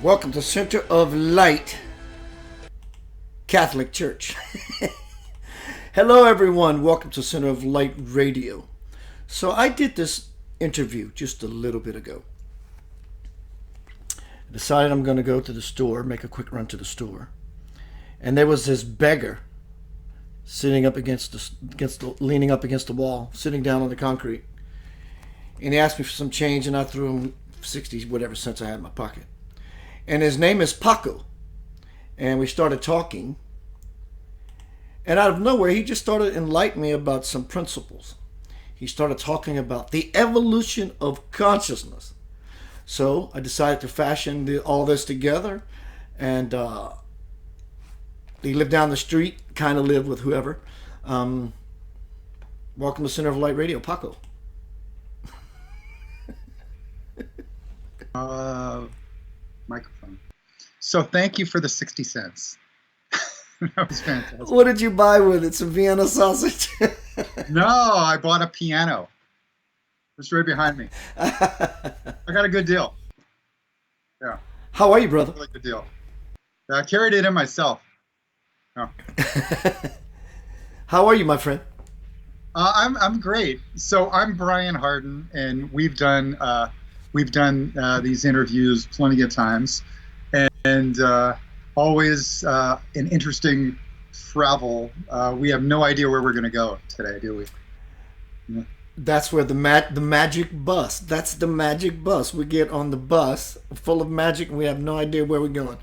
Welcome to Center of Light Catholic Church. Hello everyone, welcome to Center of Light Radio. So I did this interview just a little bit ago. I decided I'm going to go to the store, make a quick run to the store. And there was this beggar sitting up leaning up against the wall, sitting down on the concrete. And he asked me for some change and I threw him 60 whatever cents I had in my pocket. And his name is Paco. And we started talking. And out of nowhere, he just started enlightening me about some principles. He started talking about the evolution of consciousness. So I decided to fashion all this together. And he lived down the street, kind of lived with whoever. Welcome to Center of Light Radio, Paco. Microphone. So thank you for the 60 cents. That was fantastic. What did you buy with it? Some Vienna sausage? No, I bought a piano. It's right behind me. I got a good deal. Yeah. How are you, brother? Really good deal. I carried it in myself. Oh. How are you, my friend? I'm great. So I'm Brian Hardin, and we've done these interviews plenty of times, and always an interesting travel. We have no idea where we're going to go today, do we? Yeah. That's where the magic bus. That's the magic bus. We get on the bus full of magic, and we have no idea where we're going.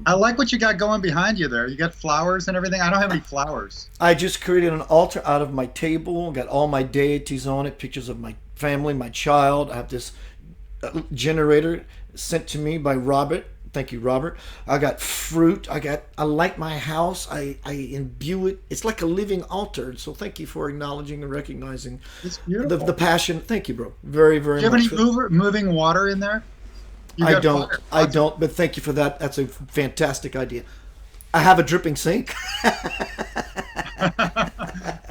I like what you got going behind you there. You got flowers and everything. I don't have any flowers. I just created an altar out of my table. Got all my deities on it, pictures of my family, my child. I have this generator sent to me by Robert. Thank you, Robert. I got fruit. I light my house. I imbue it. It's like a living altar. So thank you for acknowledging and recognizing the passion. Thank you, bro. Very, very much. Do you have any moving water in there? I don't, but thank you for that. That's a fantastic idea. I have a dripping sink. Well,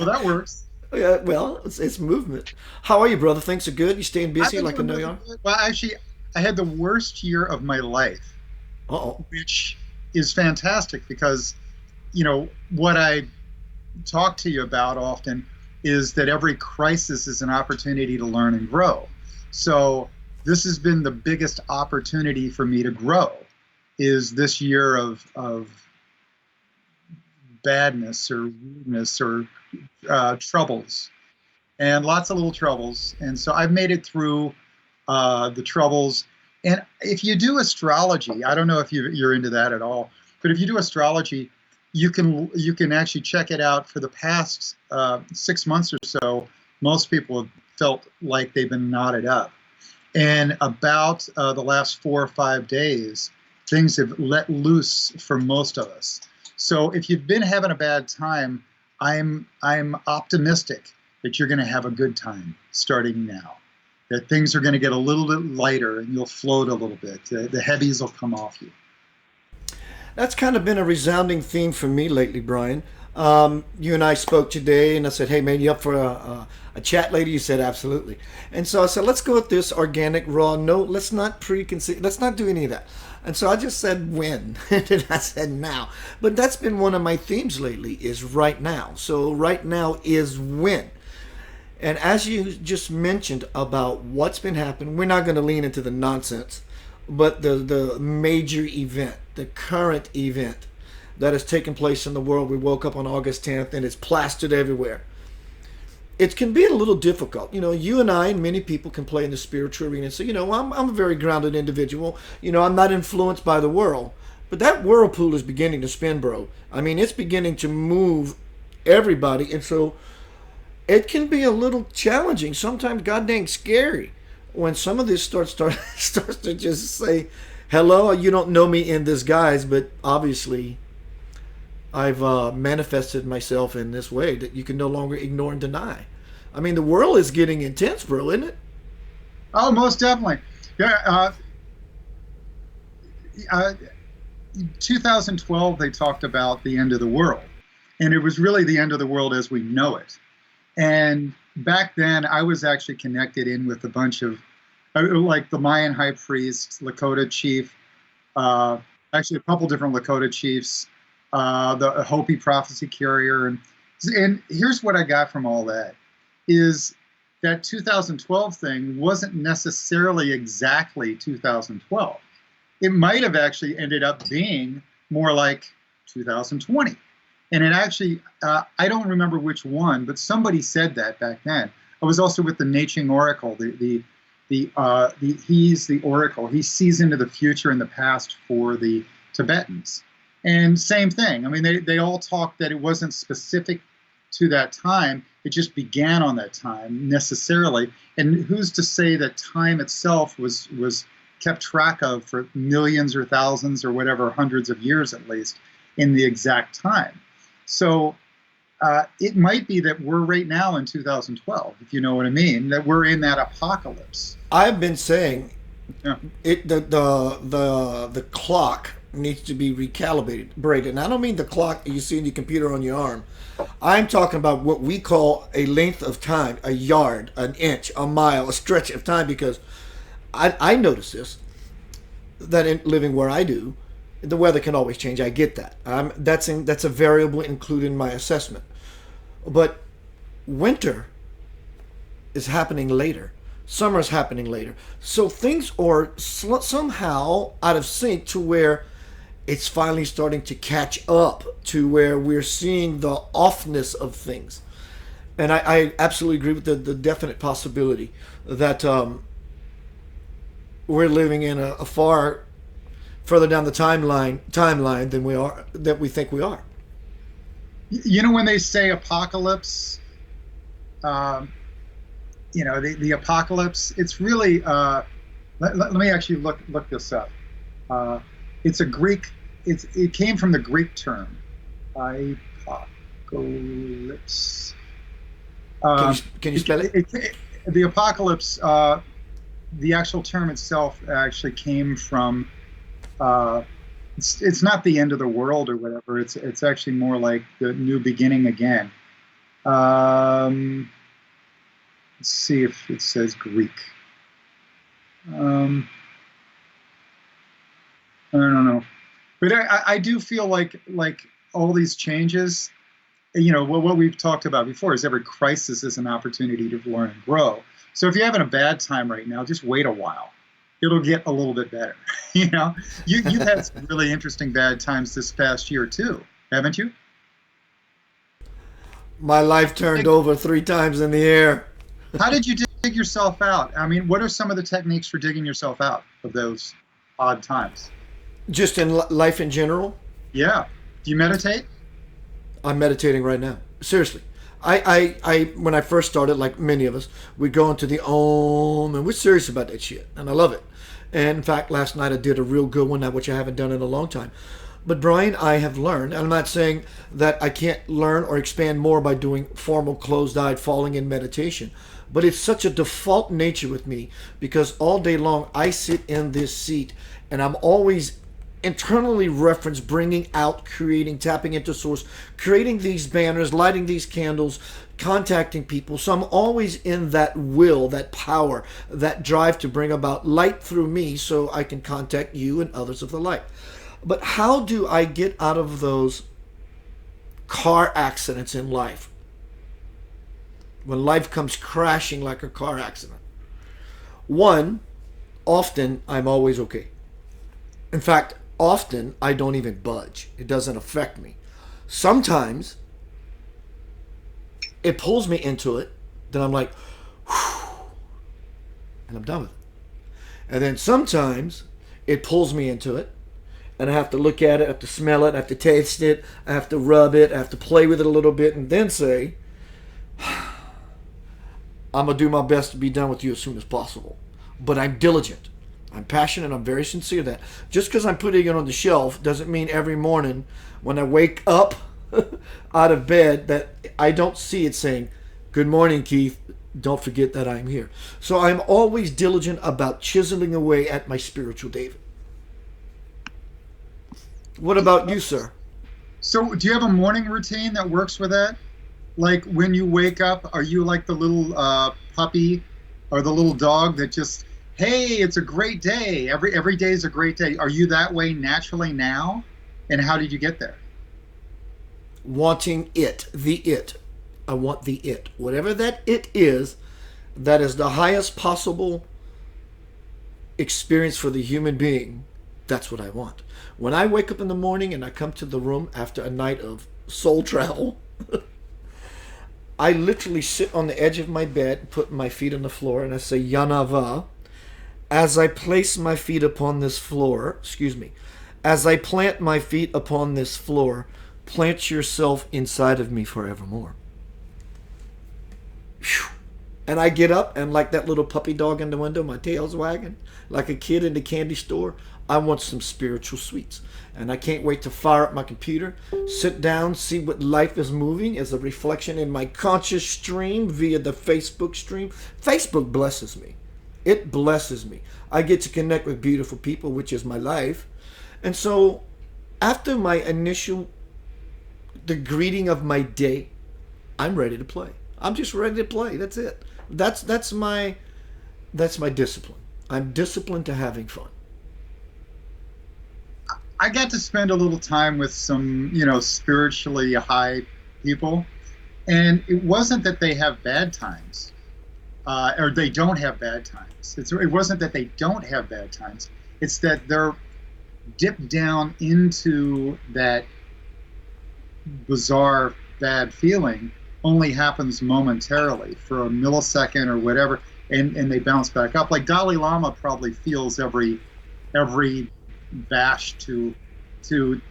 that works. Yeah, well, it's movement. How are you, brother? Things are good? You staying busy like I know you are? Well, actually, I had the worst year of my life. Which is fantastic because, what I talk to you about often is that every crisis is an opportunity to learn and grow. So this has been the biggest opportunity for me to grow, is this year of badness or weirdness or troubles, and lots of little troubles. And so I've made it through the troubles. And if you do astrology, I don't know if you're into that at all, but if you do astrology, you can actually check it out. For the past 6 months or so, most people have felt like they've been knotted up. And about the last 4 or 5 days, things have let loose for most of us. So if you've been having a bad time, I'm optimistic that you're going to have a good time starting now. That things are going to get a little bit lighter and you'll float a little bit. The heavies will come off you. That's kind of been a resounding theme for me lately, Brian. You and I spoke today, and I said, "Hey, man, you up for a chat later?" You said, "Absolutely." And so I said, "Let's go with this organic, raw. No, let's not preconceive. Let's not do any of that." And so I just said, "When?" And I said, "Now." But that's been one of my themes lately is right now. So right now is when. And as you just mentioned about what's been happening, we're not going to lean into the nonsense, but the major event, the current event that has taken place in the world. We woke up on August 10th and it's plastered everywhere. It can be a little difficult. You know, you and I and many people can play in the spiritual arena and say, I'm a very grounded individual. I'm not influenced by the world. But that whirlpool is beginning to spin, bro. I mean, it's beginning to move everybody. And so it can be a little challenging, sometimes goddamn scary, when some of this starts to just say, "Hello, you don't know me in this guise, but obviously I've manifested myself in this way that you can no longer ignore and deny." I mean, the world is getting intense, bro, isn't it? Oh, most definitely. Yeah. 2012, they talked about the end of the world, and it was really the end of the world as we know it. And back then, I was actually connected in with a bunch of, like the Mayan high priest, Lakota chief, actually a couple different Lakota chiefs, the Hopi prophecy carrier. And here's what I got from all that is that 2012 thing wasn't necessarily exactly 2012. It might have actually ended up being more like 2020. And it actually, I don't remember which one, but somebody said that back then. I was also with the Naching Oracle. He's the oracle. He sees into the future and the past for the Tibetans. And same thing. I mean, they all talked that it wasn't specific to that time. It just began on that time necessarily. And who's to say that time itself was kept track of for millions or thousands or whatever, hundreds of years at least, in the exact time. So it might be that we're right now in 2012, if you know what I mean, that we're in that apocalypse. I've been saying Yeah. the clock needs to be recalibrated. And I don't mean the clock you see in your computer on your arm. I'm talking about what we call a length of time, a yard, an inch, a mile, a stretch of time, because I notice this, that in living where I do, the weather can always change. I get that. That's a variable included in my assessment. But winter is happening later. Summer is happening later. So things are somehow out of sync to where it's finally starting to catch up to where we're seeing the offness of things. And I absolutely agree with the definite possibility that we're living in a far further down the timeline than we think we are. You know, when they say apocalypse, the apocalypse, it's really, let me actually look this up. It's a Greek, it came from the Greek term, apocalypse. Can you spell it? The apocalypse, the actual term itself actually came from, it's not the end of the world or whatever. It's actually more like the new beginning again. Let's see if it says Greek. I don't know, but I do feel like all these changes. What we've talked about before is every crisis is an opportunity to learn and grow. So if you're having a bad time right now, just wait a while. It'll get a little bit better. You've had some really interesting bad times this past year too, haven't you? My life turned over 3 times in the air. How did you dig yourself out? I mean, what are some of the techniques for digging yourself out of those odd times? Just in life in general? Yeah. Do you meditate? I'm meditating right now. Seriously. I when I first started, like many of us, we'd go into the Om, and we're serious about that shit, and I love it. And in fact, last night I did a real good one, which I haven't done in a long time. But Brian, I have learned, and I'm not saying that I can't learn or expand more by doing formal closed-eyed falling in meditation, but it's such a default nature with me because all day long I sit in this seat and I'm always internally reference bringing out, creating, tapping into source, creating these banners, lighting these candles, contacting people. So I'm always in that will, that power, that drive to bring about light through me so I can contact you and others of the light. But how do I get out of those car accidents in life? When life comes crashing like a car accident. One, often I'm always okay. In fact, often I don't even budge. It doesn't affect me. Sometimes it pulls me into it, then I'm like, whew, and I'm done with it. And then sometimes it pulls me into it, and I have to look at it, I have to smell it, I have to taste it, I have to rub it, I have to play with it a little bit, and then say, I'm going to do my best to be done with you as soon as possible. But I'm diligent. I'm passionate. I'm very sincere that just because I'm putting it on the shelf doesn't mean every morning when I wake up out of bed that I don't see it saying, good morning, Keith. Don't forget that I'm here. So I'm always diligent about chiseling away at my spiritual David. What about you, sir? So, do you have a morning routine that works with that? Like when you wake up, are you like the little puppy or the little dog that just, hey, it's a great day. Every day is a great day. Are you that way naturally now? And how did you get there? Wanting it, the it. I want the it. Whatever that it is, that is the highest possible experience for the human being. That's what I want. When I wake up in the morning and I come to the room after a night of soul travel, I literally sit on the edge of my bed, put my feet on the floor, and I say, Yanava. As I place my feet upon this floor, as I plant my feet upon this floor, plant yourself inside of me forevermore. Whew. And I get up, and like that little puppy dog in the window, my tail's wagging, like a kid in the candy store, I want some spiritual sweets. And I can't wait to fire up my computer, sit down, see what life is moving as a reflection in my conscious stream via the Facebook stream. Facebook blesses me. It blesses me. I get to connect with beautiful people, which is my life. And so after my initial, the greeting of my day, I'm ready to play. I'm just ready to play. That's it. That's my discipline. I'm disciplined to having fun. I got to spend a little time with some, spiritually high people, and it wasn't that they have bad times, or they don't have bad times. It wasn't that they don't have bad times. It's that they're dipped down into that bizarre bad feeling only happens momentarily for a millisecond or whatever, and they bounce back up. Like Dalai Lama probably feels every bash to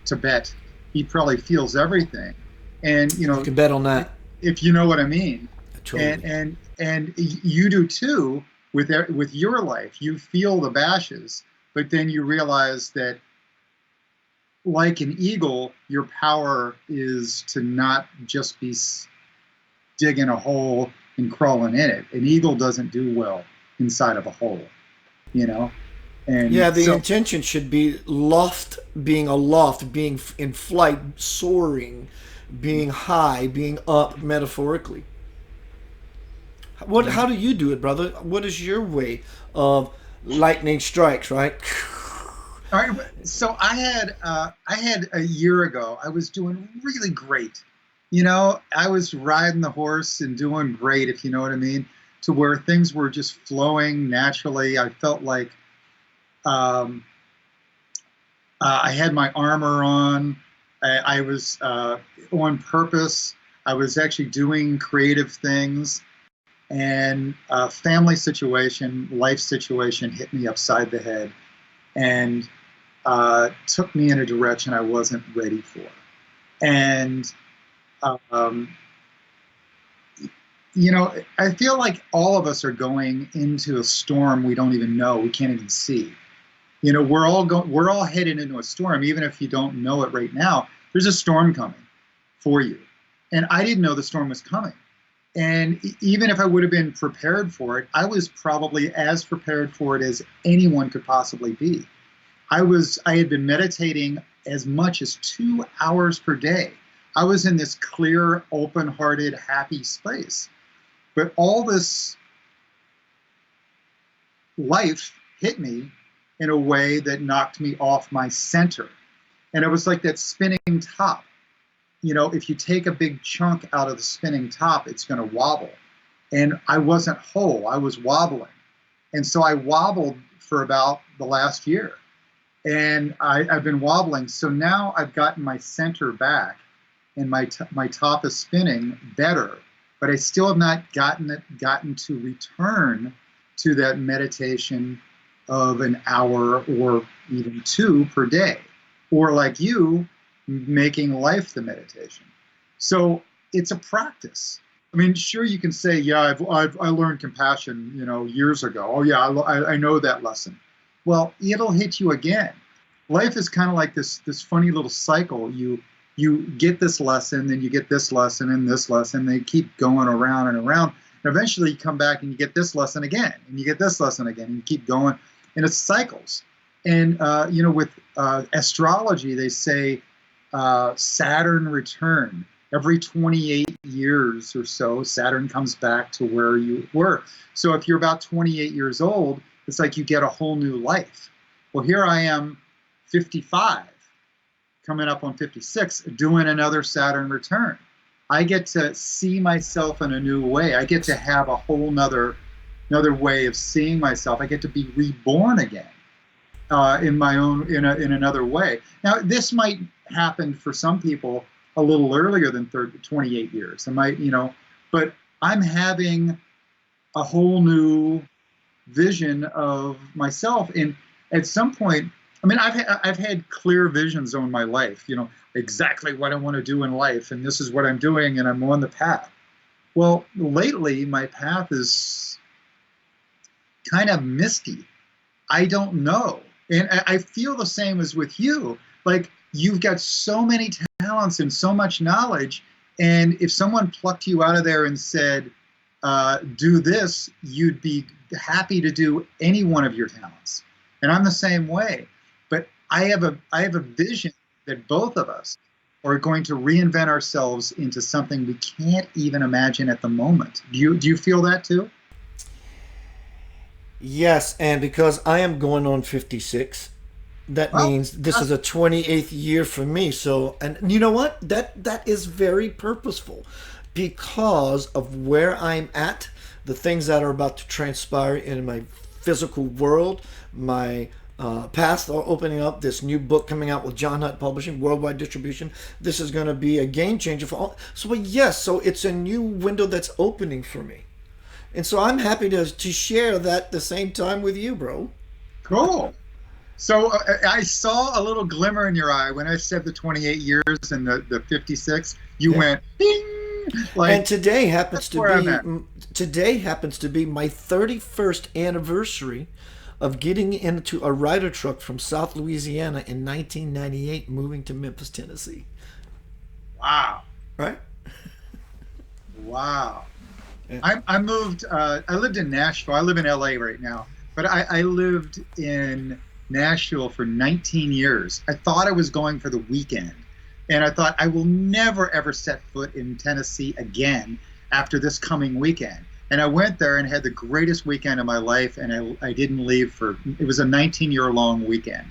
Tibet. He probably feels everything, and You can bet on that. if you know what I mean. Totally. And you do too with your life. You feel the bashes, but then you realize that, like an eagle, your power is to not just be digging a hole and crawling in it. An eagle doesn't do well inside of a hole, you know. And Yeah, the so, intention should be loft, being aloft, being in flight, soaring, being high, being up metaphorically. How do you do it, brother? What is your way of lightning strikes, right? all right. So I had a year ago. I was doing really great. I was riding the horse and doing great, if you know what I mean, to where things were just flowing naturally. I felt like I had my armor on. I was on purpose. I was actually doing creative things. And a family situation, life situation hit me upside the head and took me in a direction I wasn't ready for. And, um, I feel like all of us are going into a storm we don't even know, we can't even see. We're all headed into a storm, even if you don't know it right now. There's a storm coming for you, and I didn't know the storm was coming. And even if I would have been prepared for it, I was probably as prepared for it as anyone could possibly be. I had been meditating as much as 2 hours per day. I was in this clear, open-hearted, happy space. But all this life hit me in a way that knocked me off my center. And it was like that spinning top. If you take a big chunk out of the spinning top, it's going to wobble. And I wasn't whole, I was wobbling. And so I wobbled for about the last year. And I've been wobbling. So now I've gotten my center back and my top is spinning better, but I still have not gotten to return to that meditation of an hour or even two per day, or like you, making life the meditation. So it's a practice. I mean, sure, you can say, yeah, I learned compassion, years ago. Oh yeah, I know that lesson. Well, it'll hit you again. Life is kind of like this funny little cycle. You get this lesson, then you get this lesson and this lesson. They keep going around and around. And eventually you come back and you get this lesson again, and you get this lesson again, and you keep going. And it's cycles. And, with astrology, they say Saturn return. Every 28 years or so, Saturn comes back to where you were. So if you're about 28 years old, it's like you get a whole new life. Well, here I am, 55, coming up on 56, doing another Saturn return. I get to see myself in a new way. I get to have a whole another way of seeing myself. I get to be reborn again in another way. Now, this might happen for some people a little earlier than 28 years. But I'm having a whole new vision of myself. And at some point, I mean, I've had clear visions on my life, exactly what I want to do in life, and this is what I'm doing, and I'm on the path. Well, lately, my path is kind of misty. I don't know. And I feel the same as with you. Like, you've got so many talents and so much knowledge, and if someone plucked you out of there and said, do this, you'd be happy to do any one of your talents. And I'm the same way. But I have a vision that both of us are going to reinvent ourselves into something we can't even imagine at the moment. Do you feel that too? Yes, and because I am going on 56, that Well, means this is a 28th year for me. So, and you know what? That is very purposeful because of where I'm at, the things that are about to transpire in my physical world, my paths are opening up. This new book coming out with John Hutt Publishing, worldwide distribution. This is going to be a game changer for all. So, yes, so it's a new window that's opening for me. And so I'm happy to share that the same time with you, bro. cool. So I saw a little glimmer in your eye when I said the 28 years and the 56. You Yeah. went ding, And like that's where I'm at. today happens to be my 31st anniversary of getting into a Ryder truck from South Louisiana in 1998, moving to Memphis, Tennessee. Wow, Right? wow. Yeah. I moved. I lived in Nashville. I live in LA right now, but I lived in Nashville for 19 years. I thought I was going for the weekend, and I thought I will never ever set foot in Tennessee again after this coming weekend. And I went there and had the greatest weekend of my life, and I didn't leave for. It was a 19-year long weekend.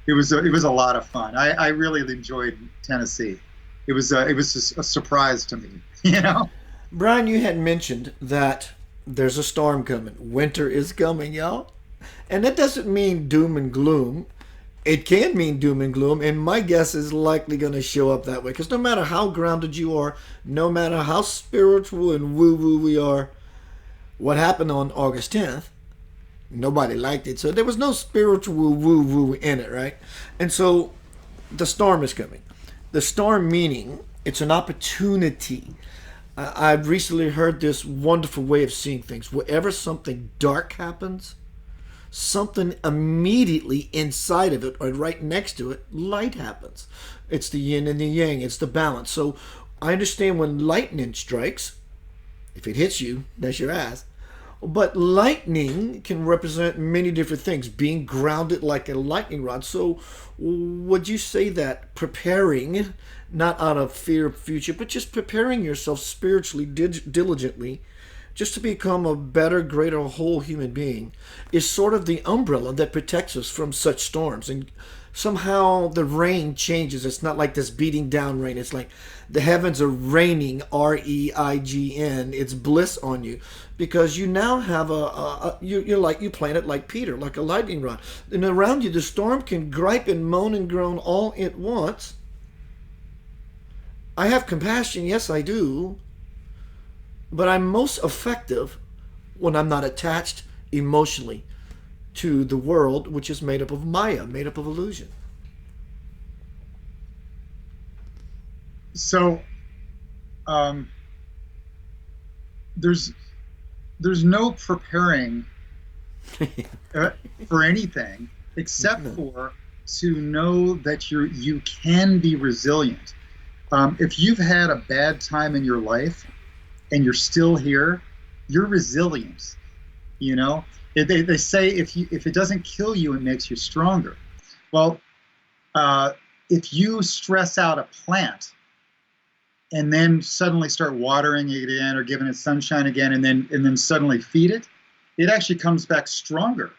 It was a lot of fun. I really enjoyed Tennessee. It was just a surprise to me, you know. Brian, you had mentioned that there's a storm coming. Winter is coming, y'all. And that doesn't mean doom and gloom. It can mean doom and gloom, and my guess is likely going to show up that way. Because no matter how grounded you are, no matter how spiritual and woo-woo we are, what happened on August 10th, nobody liked it. So there was no spiritual woo-woo in it, right? And so the storm is coming. The storm meaning it's an opportunity. I've recently heard this wonderful way of seeing things. Wherever something dark happens, something immediately inside of it or right next to it, light happens. It's the yin and the yang. It's the balance. So I understand when lightning strikes, if it hits you, that's your ass. But lightning can represent many different things, being grounded like a lightning rod. So, would you say that preparing, not out of fear of future, but just preparing yourself spiritually, diligently, just to become a better, greater, whole human being, is sort of the umbrella that protects us from such storms? And somehow the rain changes. It's not like this beating down rain. It's like the heavens are raining, REIGN. It's bliss on you because you now have you're like, you plan it like Peter, like a lightning rod. And around you, the storm can gripe and moan and groan all at once. I have compassion, yes, I do. But I'm most effective when I'm not attached emotionally to the world, which is made up of Maya, made up of illusion. So um, there's no preparing uh, for anything except for to know that you can be resilient. If you've had a bad time in your life and you're still here, you're resilient. You know, they say if it doesn't kill you, it makes you stronger. Well, if you stress out a plant and then suddenly start watering it again or giving it sunshine again, and then suddenly feed it, it actually comes back stronger.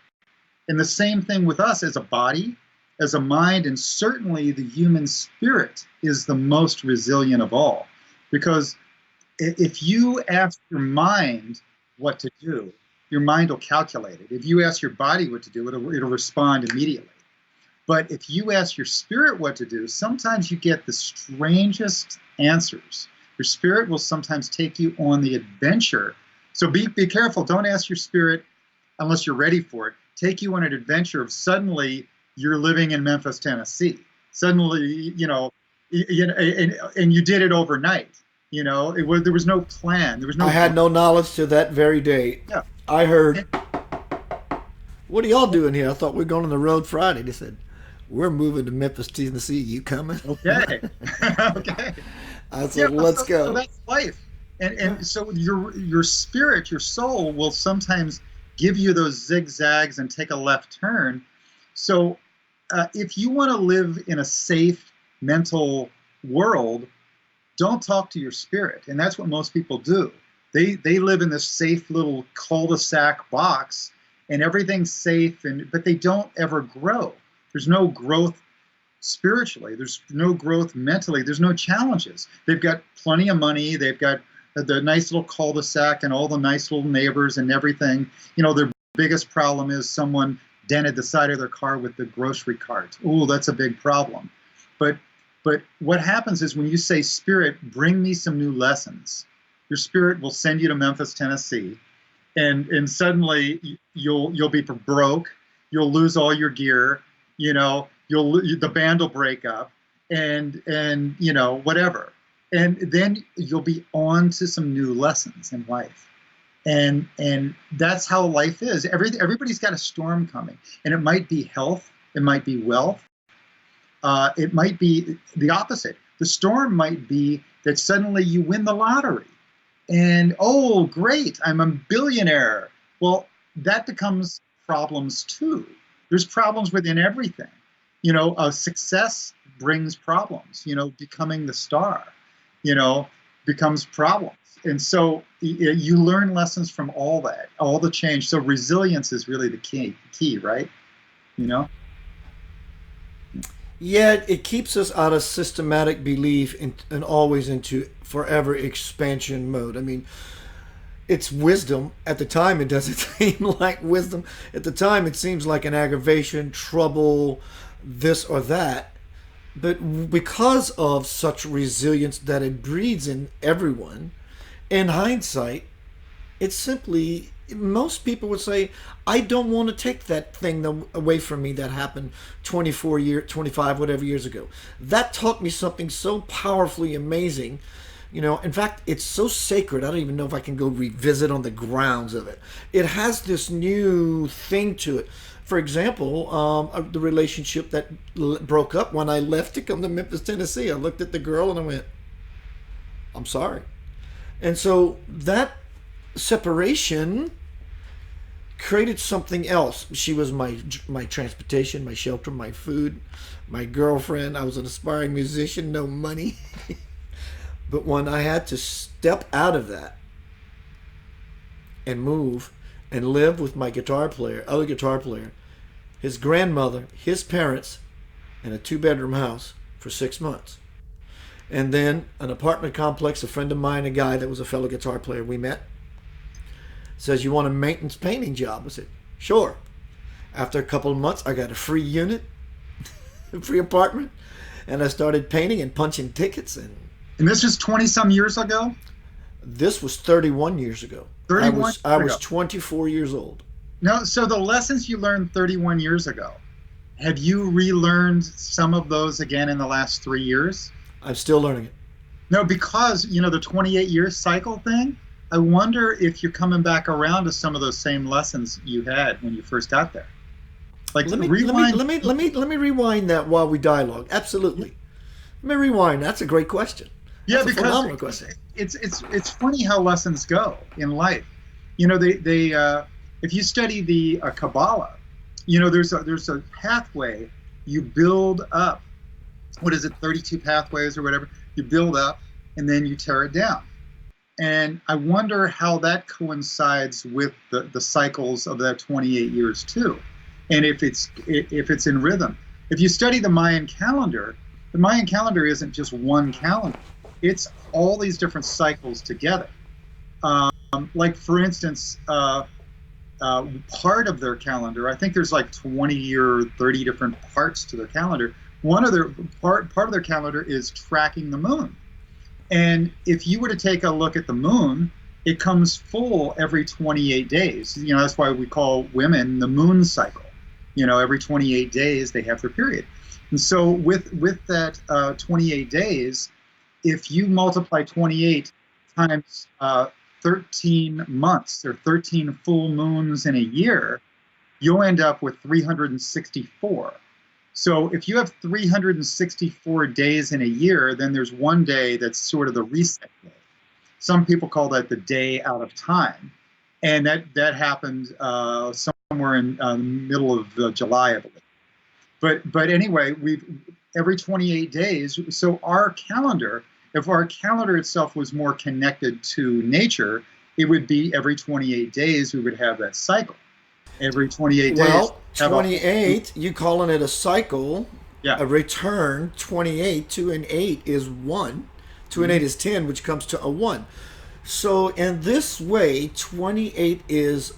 And the same thing with us as a body, as a mind, and certainly the human spirit is the most resilient of all. Because if you ask your mind what to do, your mind will calculate it. If you ask your body what to do, it'll respond immediately. But if you ask your spirit what to do, sometimes you get the strangest answers. Your spirit will sometimes take you on the adventure. So be careful. Don't ask your spirit unless you're ready for it. Take you on an adventure of suddenly you're living in Memphis, Tennessee. Suddenly, and you did it overnight. There was no plan. There was no. I had no knowledge to that very day. Yeah. I heard, "What are y'all doing here?" I thought we were going on the road Friday. They said, "We're moving to Memphis, Tennessee. You coming?" Okay. Okay. I said, "Let's go." So that's life, and so your spirit, your soul, will sometimes give you those zigzags and take a left turn. So if you want to live in a safe mental world, don't talk to your spirit, and that's what most people do. They live in this safe little cul-de-sac box, and everything's safe, but they don't ever grow. There's no growth spiritually. There's no growth mentally. There's no challenges. They've got plenty of money. They've got the nice little cul-de-sac and all the nice little neighbors and everything. Their biggest problem is someone dented the side of their car with the grocery cart. Ooh, that's a big problem. But what happens is when you say, "Spirit, bring me some new lessons," your spirit will send you to Memphis, Tennessee, and suddenly you'll be broke. You'll lose all your gear. The band will break up, and whatever. And then you'll be on to some new lessons in life. And that's how life is. Everybody's got a storm coming, and it might be health, it might be wealth, it might be the opposite. The storm might be that suddenly you win the lottery, and oh, great, I'm a billionaire. Well, that becomes problems too. There's problems within everything. Success brings problems. Becoming the star, becomes problems. And so you learn lessons from all that, all the change. So resilience is really the key, right? Yeah, it keeps us out of systematic belief and always into forever expansion mode. I mean, it's wisdom. At the time, it doesn't seem like wisdom. At the time, it seems like an aggravation, trouble, this or that. But because of such resilience that it breeds in everyone, in hindsight, it's simply, most people would say, I don't want to take that thing away from me that happened 24 years, 25, whatever years ago. That taught me something so powerfully amazing. In fact, it's so sacred, I don't even know if I can go revisit on the grounds of it. It has this new thing to it. For example, the relationship that broke up when I left to come to Memphis, Tennessee. I looked at the girl and I went, I'm sorry. And so that separation created something else. She was my transportation, my shelter, my food, my girlfriend. I was an aspiring musician, no money. But when I had to step out of that and move and live with my other guitar player, his grandmother, his parents, in a 2-bedroom house for 6 months. And then an apartment complex, a friend of mine, a guy that was a fellow guitar player we met, says, "You want a maintenance painting job?" I said, "Sure." After a couple of months, I got a free unit, a free apartment, and I started painting and punching tickets. And this was 20 some years ago? This was 31 years ago. 31 I was 24 years old. No, so the lessons you learned 31 years ago, have you relearned some of those again in the last 3 years? I'm still learning it. No, because, the 28-year cycle thing, I wonder if you're coming back around to some of those same lessons you had when you first got there. Like, Let me rewind that while we dialogue. Absolutely. Let me rewind. That's a great question. Yeah, That's a because phenomenal question. it's funny how lessons go in life. They if you study the Kabbalah, there's a pathway you build up. What is it, 32 pathways or whatever? You build up and then you tear it down. And I wonder how that coincides with the cycles of that 28 years too, and if it's in rhythm. If you study the Mayan calendar isn't just one calendar; it's all these different cycles together. Like for instance, part of their calendar, I think there's like 20 or 30 different parts to their calendar. One of their part of their calendar is tracking the moon. And if you were to take a look at the moon, it comes full every 28 days. That's why we call women the moon cycle. Every 28 days they have their period. And so with that 28 days, if you multiply 28 times 13 months, or 13 full moons in a year, you'll end up with 364. So if you have 364 days in a year, then there's one day that's sort of the reset day. Some people call that the day out of time. And that happened somewhere in the middle of July, I believe. But anyway, every 28 days, so our calendar, if our calendar itself was more connected to nature, it would be every 28 days we would have that cycle. Every 28 days. Well, 28, you calling it a cycle, yeah. A return, 28, 2 and 8 is 1. 2 and 8 is 10, which comes to a 1. So in this way, 28 is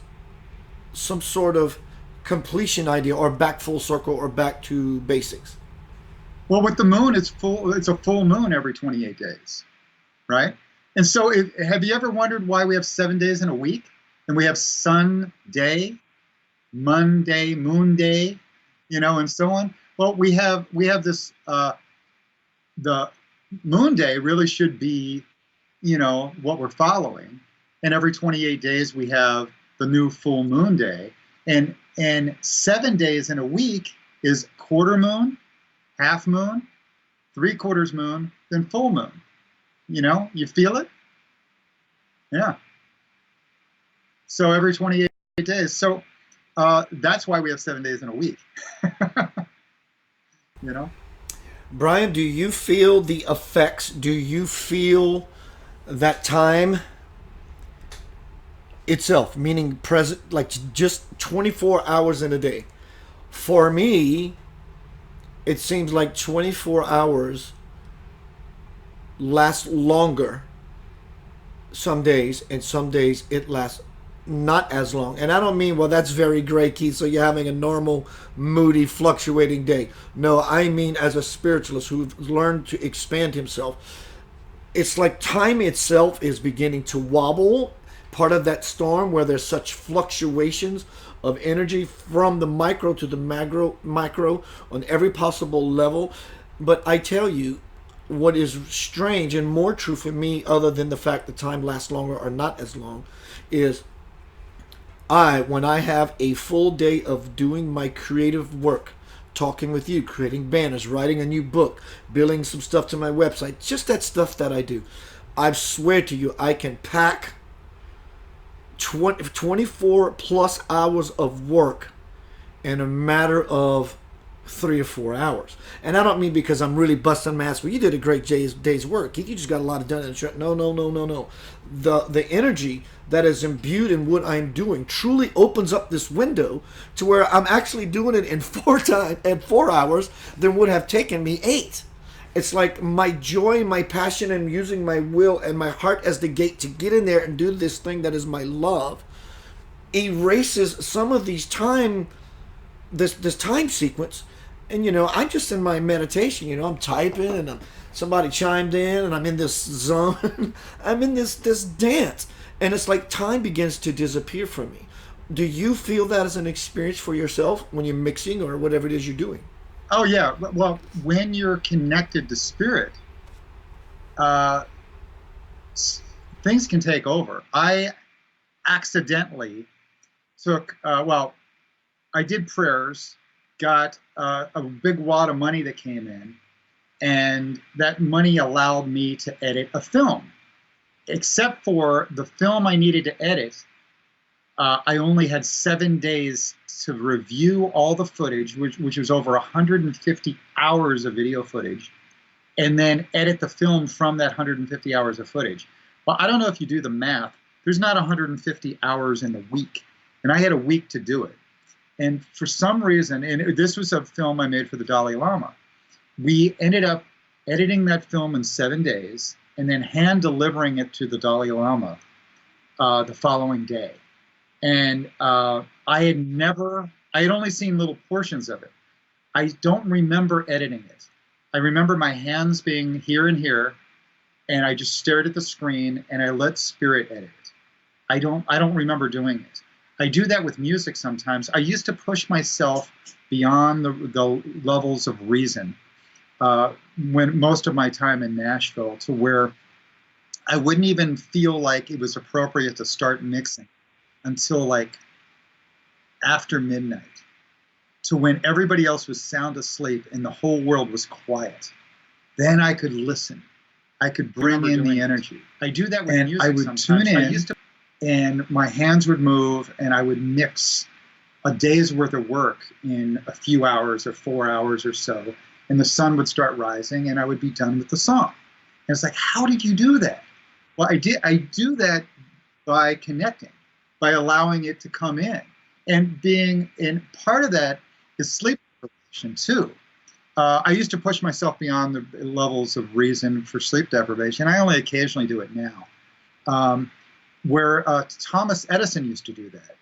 some sort of completion idea, or back full circle, or back to basics. Well, with the moon, it's a full moon every 28 days, right? And so have you ever wondered why we have 7 days in a week? And we have sun day, Monday, moon day, and so on. Well, we have this, the moon day really should be, what we're following. And every 28 days we have the new full moon day. And 7 days in a week is quarter moon, half moon, 3/4 moon, then full moon. You feel it? Yeah. So every 28 days. So that's why we have 7 days in a week. Brian, do you feel the effects? Do you feel that time itself, meaning present, like just 24 hours in a day? For me, it seems like 24 hours lasts longer some days, and some days it lasts not as long. And I don't mean, well, that's very gray, Keith, so you're having a normal, moody, fluctuating day. No, I mean as a spiritualist who's learned to expand himself. It's like time itself is beginning to wobble, part of that storm where there's such fluctuations of energy from the micro to the micro on every possible level. But I tell you, what is strange and more true for me, other than the fact that time lasts longer or not as long, is when I have a full day of doing my creative work, talking with you, creating banners, writing a new book, building some stuff to my website, just that stuff that I do, I swear to you, I can pack 24 plus hours of work in a matter of 3 or 4 hours. And I don't mean because I'm really busting my ass. Well, you did a great day's work. You just got a lot of done in a short. No, no, no, no, no. The energy that is imbued in what I'm doing truly opens up this window to where I'm actually doing it in 4 hours than would have taken me 8. It's like my joy, my passion, and using my will and my heart as the gate to get in there and do this thing that is my love erases some of this time sequence. And I'm just in my meditation. I'm typing, and somebody chimed in, and I'm in this zone. I'm in this dance, and it's like time begins to disappear from me. Do you feel that as an experience for yourself when you're mixing or whatever it is you're doing? Oh yeah. Well, when you're connected to spirit, uh, things can take over. I accidentally took. Well, I did prayers, got a big wad of money that came in, and that money allowed me to edit a film. Except for the film I needed to edit, I only had 7 days to review all the footage, which was over 150 hours of video footage, and then edit the film from that 150 hours of footage. Well, I don't know if you do the math. There's not 150 hours in the week, and I had a week to do it. And for some reason, and this was a film I made for the Dalai Lama, we ended up editing that film in 7 days and then hand delivering it to the Dalai Lama the following day. And I had only seen little portions of it. I don't remember editing it. I remember my hands being here and here, and I just stared at the screen and I let spirit edit it. I don't remember doing it. I do that with music sometimes. I used to push myself beyond the levels of reason when most of my time in Nashville, to where I wouldn't even feel like it was appropriate to start mixing until like after midnight, to when everybody else was sound asleep and the whole world was quiet. Then I could listen. I could bring in the energy. I do that with music sometimes. I would tune in, and my hands would move, and I would mix a day's worth of work in a few hours or 4 hours or so, and the sun would start rising, and I would be done with the song. And it's like, how did you do that? Well, I do that by connecting, by allowing it to come in, and part of that is sleep deprivation too. I used to push myself beyond the levels of reason for sleep deprivation. I only occasionally do it now. Where Thomas Edison used to do that.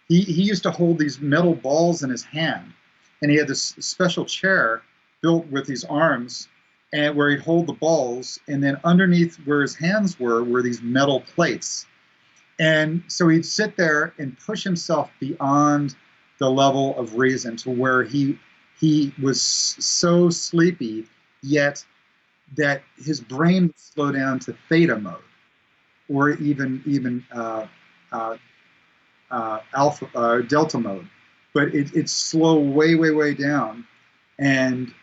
He used to hold these metal balls in his hand, and he had this special chair built with these arms, and where he'd hold the balls, and then underneath where his hands were these metal plates. And so he'd sit there and push himself beyond the level of reason to where he was so sleepy, yet that his brain would slow down to theta mode, or even delta mode, but it's slow way down, and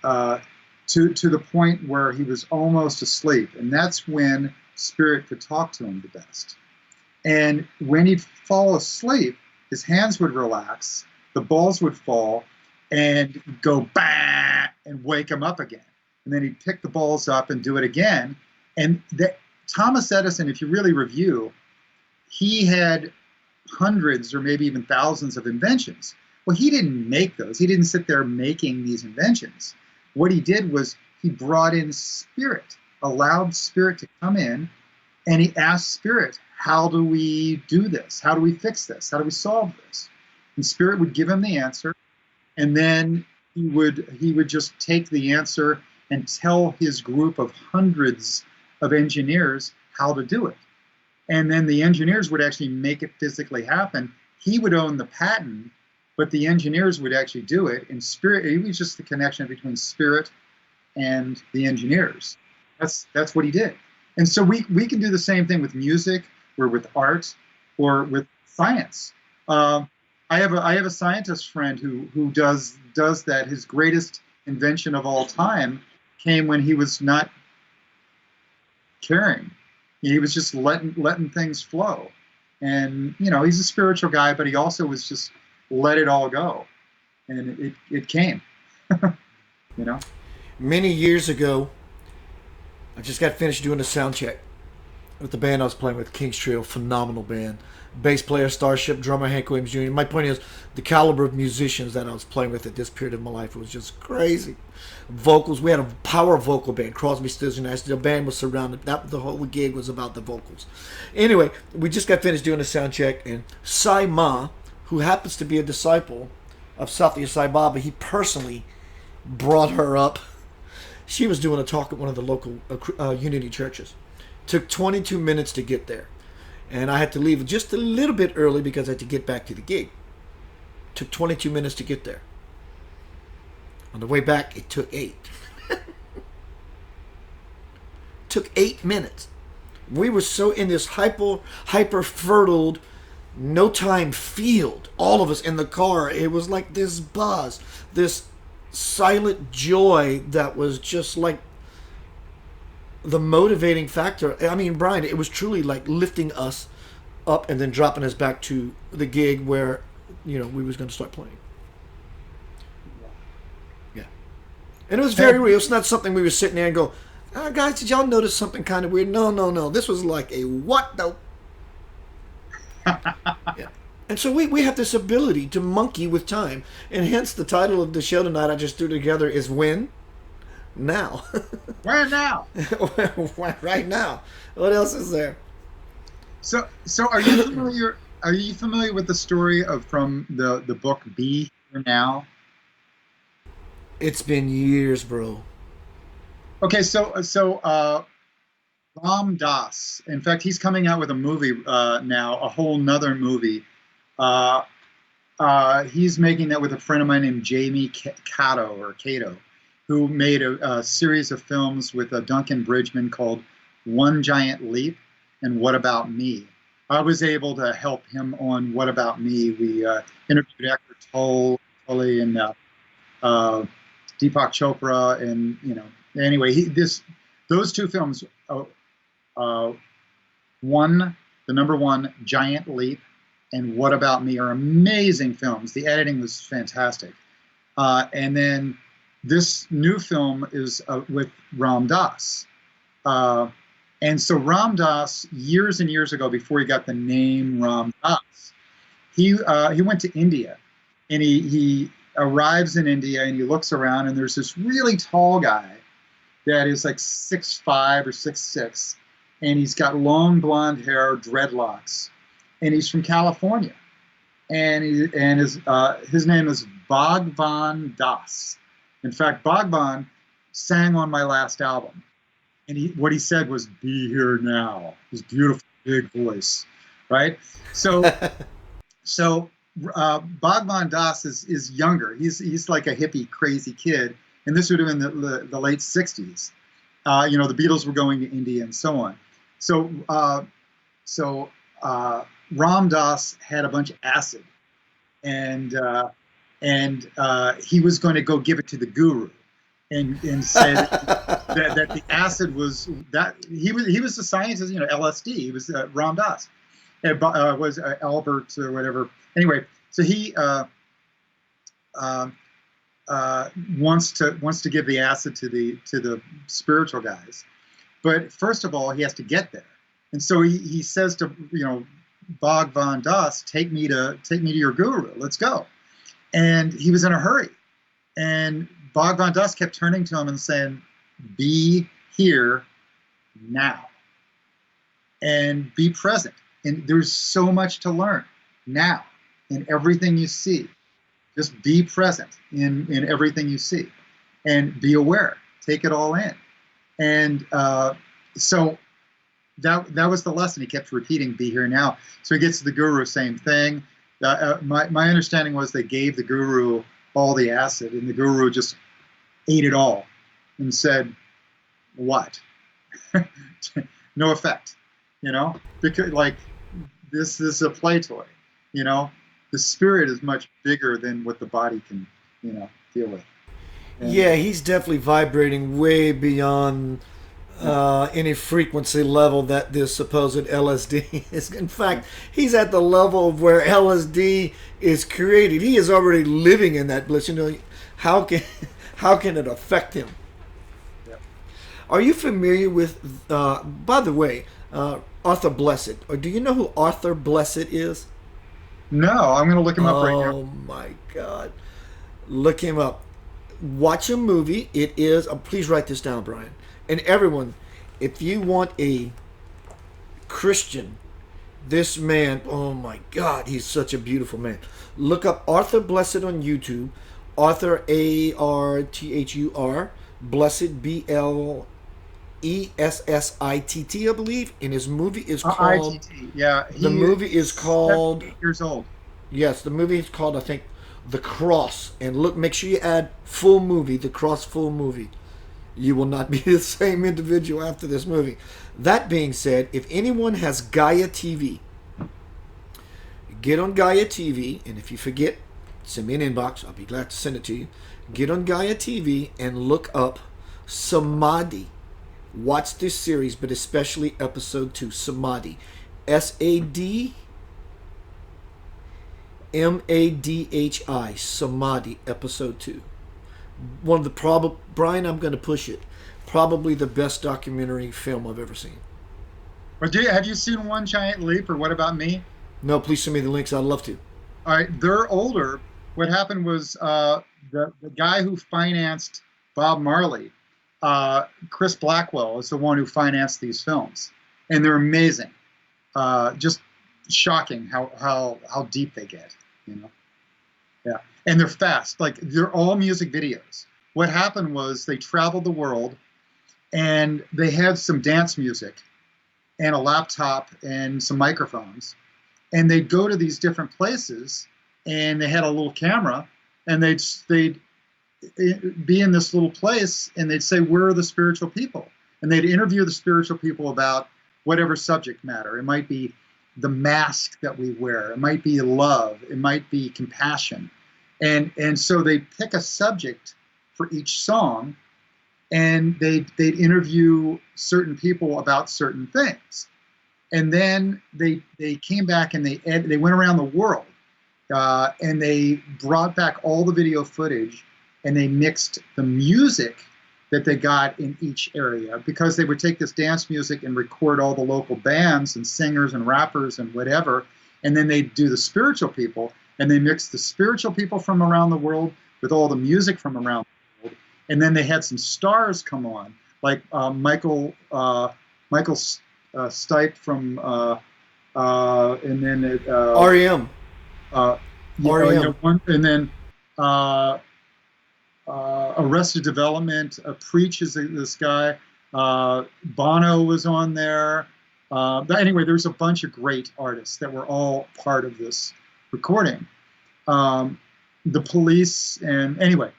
to the point where he was almost asleep, and that's when spirit could talk to him the best. And when he'd fall asleep, his hands would relax, the balls would fall, and go bang and wake him up again. And then he'd pick the balls up and do it again. And Thomas Edison, if you really review, he had hundreds or maybe even thousands of inventions. Well, he didn't make those. He didn't sit there making these inventions. What he did was he brought in spirit, allowed spirit to come in, and he asked spirit, how do we do this? How do we fix this? How do we solve this? And spirit would give him the answer, and then he would just take the answer and tell his group of hundreds of engineers how to do it. And then the engineers would actually make it physically happen. He would own the patent, but the engineers would actually do it. And spirit, it was just the connection between spirit and the engineers. That's what he did. And so we can do the same thing with music, or with art, or with science. I have a scientist friend who does that. His greatest invention of all time came when he was not caring. He was just letting things flow. And he's a spiritual guy, but he also was just let it all go, and it came. you know. Many years ago, I just got finished doing a sound check with the band I was playing with, King's Trio, phenomenal band. Bass player, Starship, drummer Hank Williams Jr. My point is, the caliber of musicians that I was playing with at this period of my life was just crazy. Vocals, we had a power vocal band, Crosby, Stills, and Nash. The band was surrounded. That the whole gig was about the vocals. Anyway, we just got finished doing a sound check, and Sai Ma, who happens to be a disciple of Satya Sai Baba, he personally brought her up. She was doing a talk at one of the local Unity churches. Took 22 minutes to get there. And I had to leave just a little bit early because I had to get back to the gig. Took 22 minutes to get there. On the way back, it took 8. Took 8 minutes. We were so in this hyper fertile, no time field. All of us in the car. It was like this buzz, this silent joy that was just like the motivating factor. I mean, Brian, it was truly like lifting us up and then dropping us back to the gig where, we was going to start playing. Yeah. And it was very real. It's not something we were sitting there and go, guys, did y'all notice something kind of weird? No. This was like a what the? Yeah. And so we have this ability to monkey with time. And hence the title of the show tonight I just threw together is When? Now. Where now? Right now. What else is there? So are you familiar? Are you familiar with the story from the book Be Here Now? It's been years, bro. Okay, so Ram Dass. In fact, he's coming out with a movie now, a whole nother movie. He's making that with a friend of mine named Jamie Cato, who made a series of films with Duncan Bridgman called One Giant Leap and What About Me. I was able to help him on What About Me. We interviewed Eckhart Tolle and Deepak Chopra, and anyway, those two films, the number one, Giant Leap, and What About Me, are amazing films. The editing was fantastic, and then this new film is with Ram Dass. And so Ram Dass, years and years ago, before he got the name Ram Dass, he went to India, and he arrives in India, and he looks around, and there's this really tall guy that is like 6'5" or 6'6", and he's got long blonde hair, dreadlocks, and he's from California, and his name is Bhagwan Das. In fact, Bhagwan sang on my last album, and what he said was, "Be here now." His beautiful big voice, right? So Bhagwan Das is younger. He's like a hippie, crazy kid, and this would have been the late '60s. The Beatles were going to India and so on. So Ram Dass had a bunch of acid, and he was going to go give it to the guru, and said that the acid was that he was a scientist, LSD. He was Ram Dass, was Albert or whatever. Anyway, so he wants to give the acid to the spiritual guys, but first of all he has to get there, and so he says to Bhagwan Das, take me to your guru. Let's go. And he was in a hurry, and Bhagwan Das kept turning to him and saying, "Be here now, and be present." And there's so much to learn now in everything you see. Just be present in everything you see, and be aware. Take it all in. And so that was the lesson. He kept repeating, "Be here now." So he gets to the guru, same thing. My understanding was they gave the guru all the acid, and the guru just ate it all and said, "What?" No effect, because like this is a play toy, The spirit is much bigger than what the body can, deal with. And yeah, he's definitely vibrating way beyond any frequency level that this supposed LSD is. In fact, he's at the level of where LSD is created. He is already living in that bliss. How can how can it affect him? Yep. Are you familiar with? By the way, Arthur Blessed, or do you know who Arthur Blessed is? No, I'm going to look him up right now. Oh my God! Look him up. Watch a movie. It is. Please write this down, Brian. And everyone, if you want a Christian, this man, oh my God, he's such a beautiful man. Look up Arthur Blessed on YouTube. Arthur, Arthur, Blessed, Blessitt, I believe. And his movie is called. ITT, yeah. The He movie is is called. 78 years old. Yes, the movie is called, I think, The Cross. And look, make sure you add full movie, The Cross full movie. You will not be the same individual after this movie. That being said, if anyone has Gaia TV, get on Gaia TV, and if you forget, send me an inbox. I'll be glad to send it to you. Get on Gaia TV and look up Samadhi. Watch this series, but especially episode 2, Samadhi. SADMADHI, Samadhi, episode 2. One of the Brian, I'm going to push it. Probably the best documentary film I've ever seen. But have you seen One Giant Leap or What About Me? No, please send me the links. I'd love to. All right, they're older. What happened was the guy who financed Bob Marley, Chris Blackwell, is the one who financed these films, and they're amazing. Just shocking how deep they get. Yeah, and they're fast. Like they're all music videos. What happened was they traveled the world, and they had some dance music, and a laptop and some microphones, and they'd go to these different places, and they had a little camera, and they'd be in this little place, and they'd say, "Where are the spiritual people?" And they'd interview the spiritual people about whatever subject matter. It might be the mask that we wear. It might be love. It might be compassion. And so they pick a subject for each song, and they'd interview certain people about certain things. And then they came back and they went around the world, and they brought back all the video footage, and they mixed the music that they got in each area, because they would take this dance music and record all the local bands and singers and rappers and whatever, and then they'd do the spiritual people, and they mixed the spiritual people from around the world with all the music from around the world, and then they had some stars come on, like Michael Stipe from and then REM. REM. And then Arrested Development, Preach is this guy. Bono was on there. But anyway, there's a bunch of great artists that were all part of this recording. The Police, and anyway,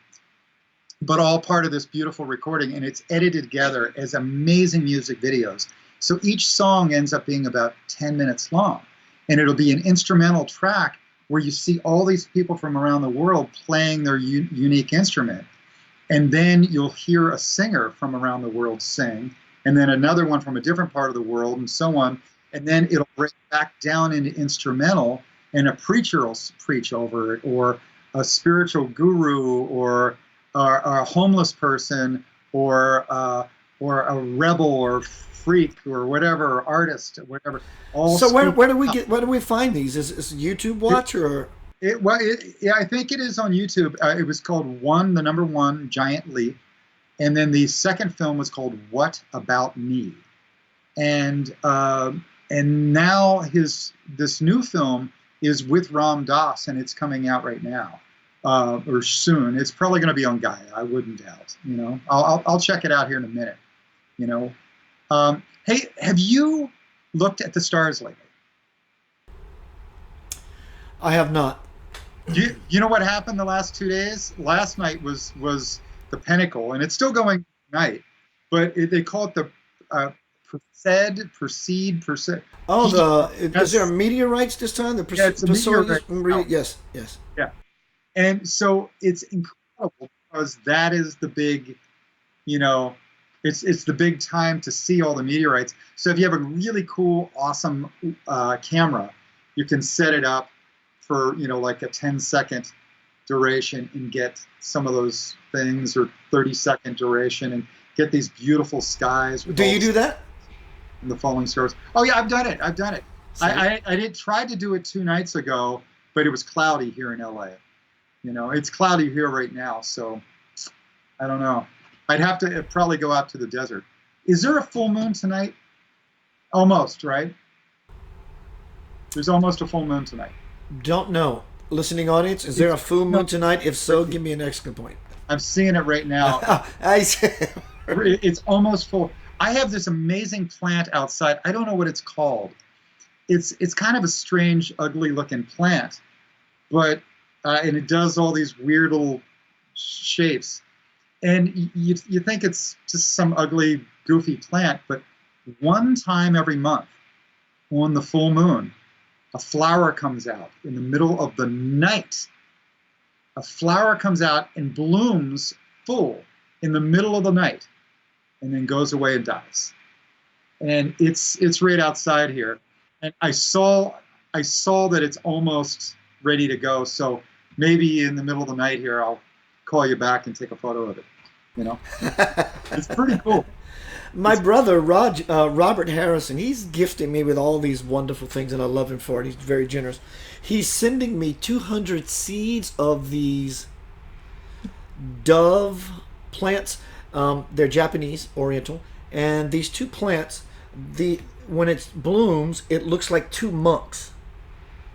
but all part of this beautiful recording, and it's edited together as amazing music videos. So each song ends up being about 10 minutes long, and it'll be an instrumental track where you see all these people from around the world playing their unique instrument. And then you'll hear a singer from around the world sing, and then another one from a different part of the world, and so on. And then it'll break back down into instrumental, and a preacher will preach over it, or a spiritual guru, or a homeless person, or a rebel, or freak, or whatever, artist, whatever. So where do we find these? Is YouTube Watch or? Yeah, I think it is on YouTube. It was called the number one Giant Leap, and then the second film was called What About Me, and now this new film is with Ram Dass, and it's coming out right now, or soon. It's probably going to be on Gaia. I wouldn't doubt. I'll check it out here in a minute. Hey, have you looked at the stars lately? I have not. You know what happened the last 2 days? Last night was the pinnacle, and it's still going tonight, but they call it the Perseid. Oh, is there meteorites this time? It's a meteorite. Yes. Yeah, and so it's incredible because that is the big, it's the big time to see all the meteorites. So if you have a really cool, awesome camera, you can set it up for like a 10-second duration and get some of those things, or 30-second duration, and get these beautiful skies. Do you do that? And the falling stars. Oh yeah, I've done it. I've done it. See? I did try to do it 2 nights ago, but it was cloudy here in LA. It's cloudy here right now, so I don't know. I'd have to probably go out to the desert. Is there a full moon tonight? Almost, right? There's almost a full moon tonight. Don't know. Listening audience, is there a full moon tonight? If so, give me an exclamation point. I'm seeing it right now. It's almost full. I have this amazing plant outside. I don't know what it's called. It's kind of a strange, ugly-looking plant, but and it does all these weird little shapes. And you think it's just some ugly, goofy plant, but one time every month, on the full moon, a flower comes out in the middle of the night. A flower comes out and blooms full in the middle of the night, and then goes away and dies. And it's right outside here. And I saw that it's almost ready to go. So maybe in the middle of the night here, I'll call you back and take a photo of it. It's pretty cool. My brother, Robert Harrison, he's gifting me with all these wonderful things, and I love him for it. He's very generous. He's sending me 200 seeds of these dove plants. They're Japanese, Oriental, and these 2 plants, when it blooms, it looks like 2 monks.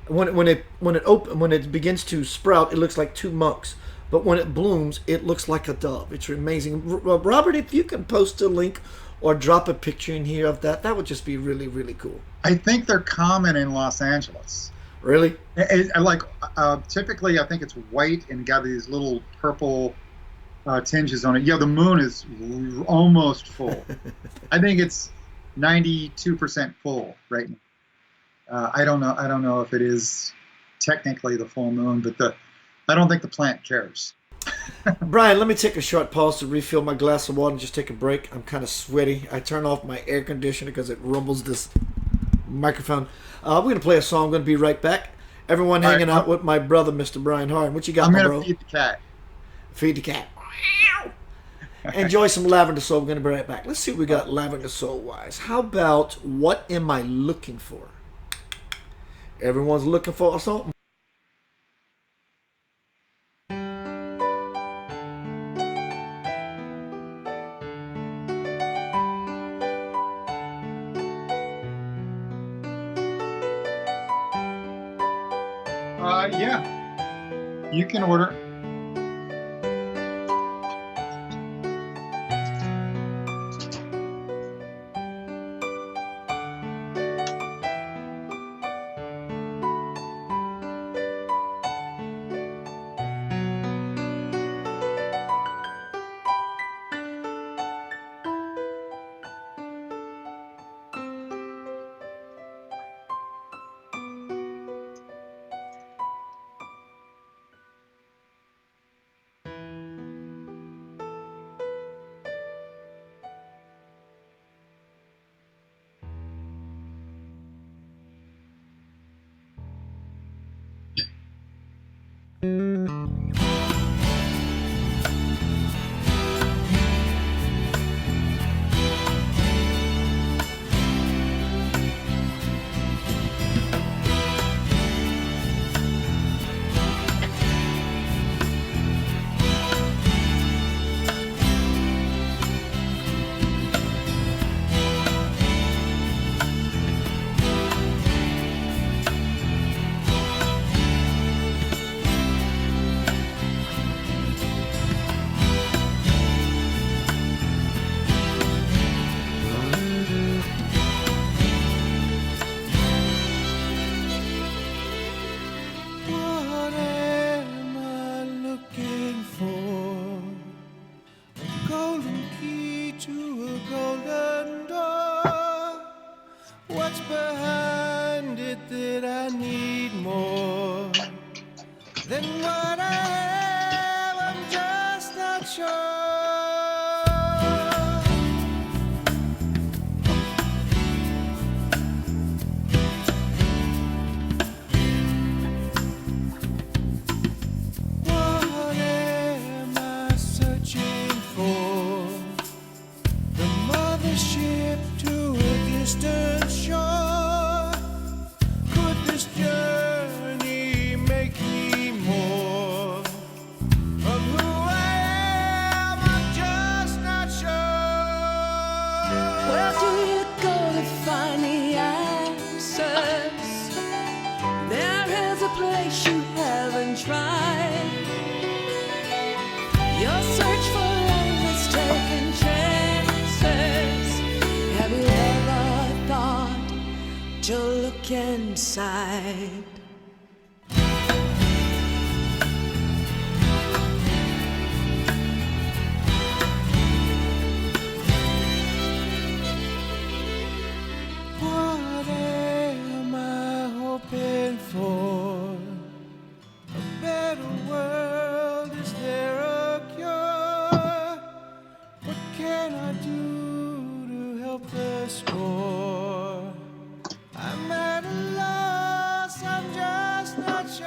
When it begins to sprout, it looks like 2 monks. But when it blooms, it looks like a dove. It's amazing. Robert, if you can post a link or drop a picture in here of that would just be really, really cool. I think they're common in Los Angeles. Really? Typically, I think it's white and got these little purple tinges on it. Yeah, the moon is almost full. I think it's 92% full right now. I don't know if it is technically the full moon, but I don't think the plant cares. Brian, let me take a short pause to refill my glass of water and just take a break. I'm kind of sweaty. I turn off my air conditioner because it rumbles this microphone. We're going to play a song. I'm going to be right back. Everyone hanging out with my brother, Mr. Brian Hardin. What you got, my bro? I'm going to feed the cat. Feed the cat. Enjoy some Lavender Soul. We're going to be right back. Let's see what we got Lavender Soul-wise. How about What Am I Looking For? Everyone's looking for something. Yeah, you can order. look inside. What am I hoping for? A better world, is there a cure? What can I do to help the score? I'm at a loss, I'm just not sure.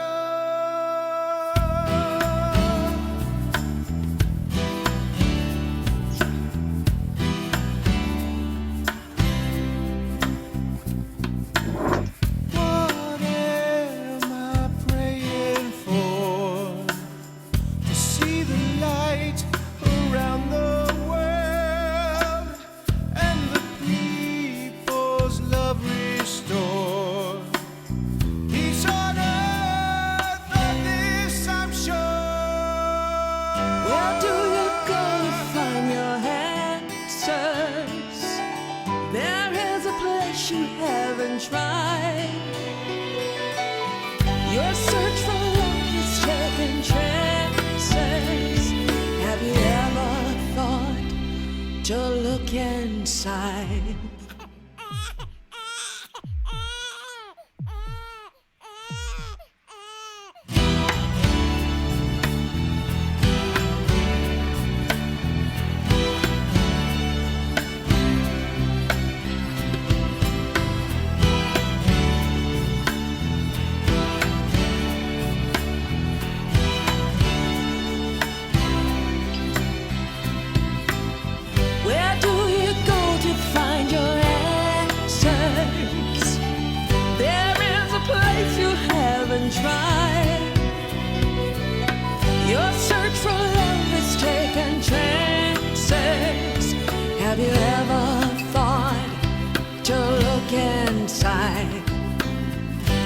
What am I praying for? To see the light around the world and the people's love restored. Peace on earth, of this I'm sure. Where do you go to find your answers? There is a place you haven't tried. Your search for love is taking chances. Have you ever thought to look inside? Where do you go to find your answers? There is a place you haven't tried. Your search for love is taking chances. Have you ever thought to look inside?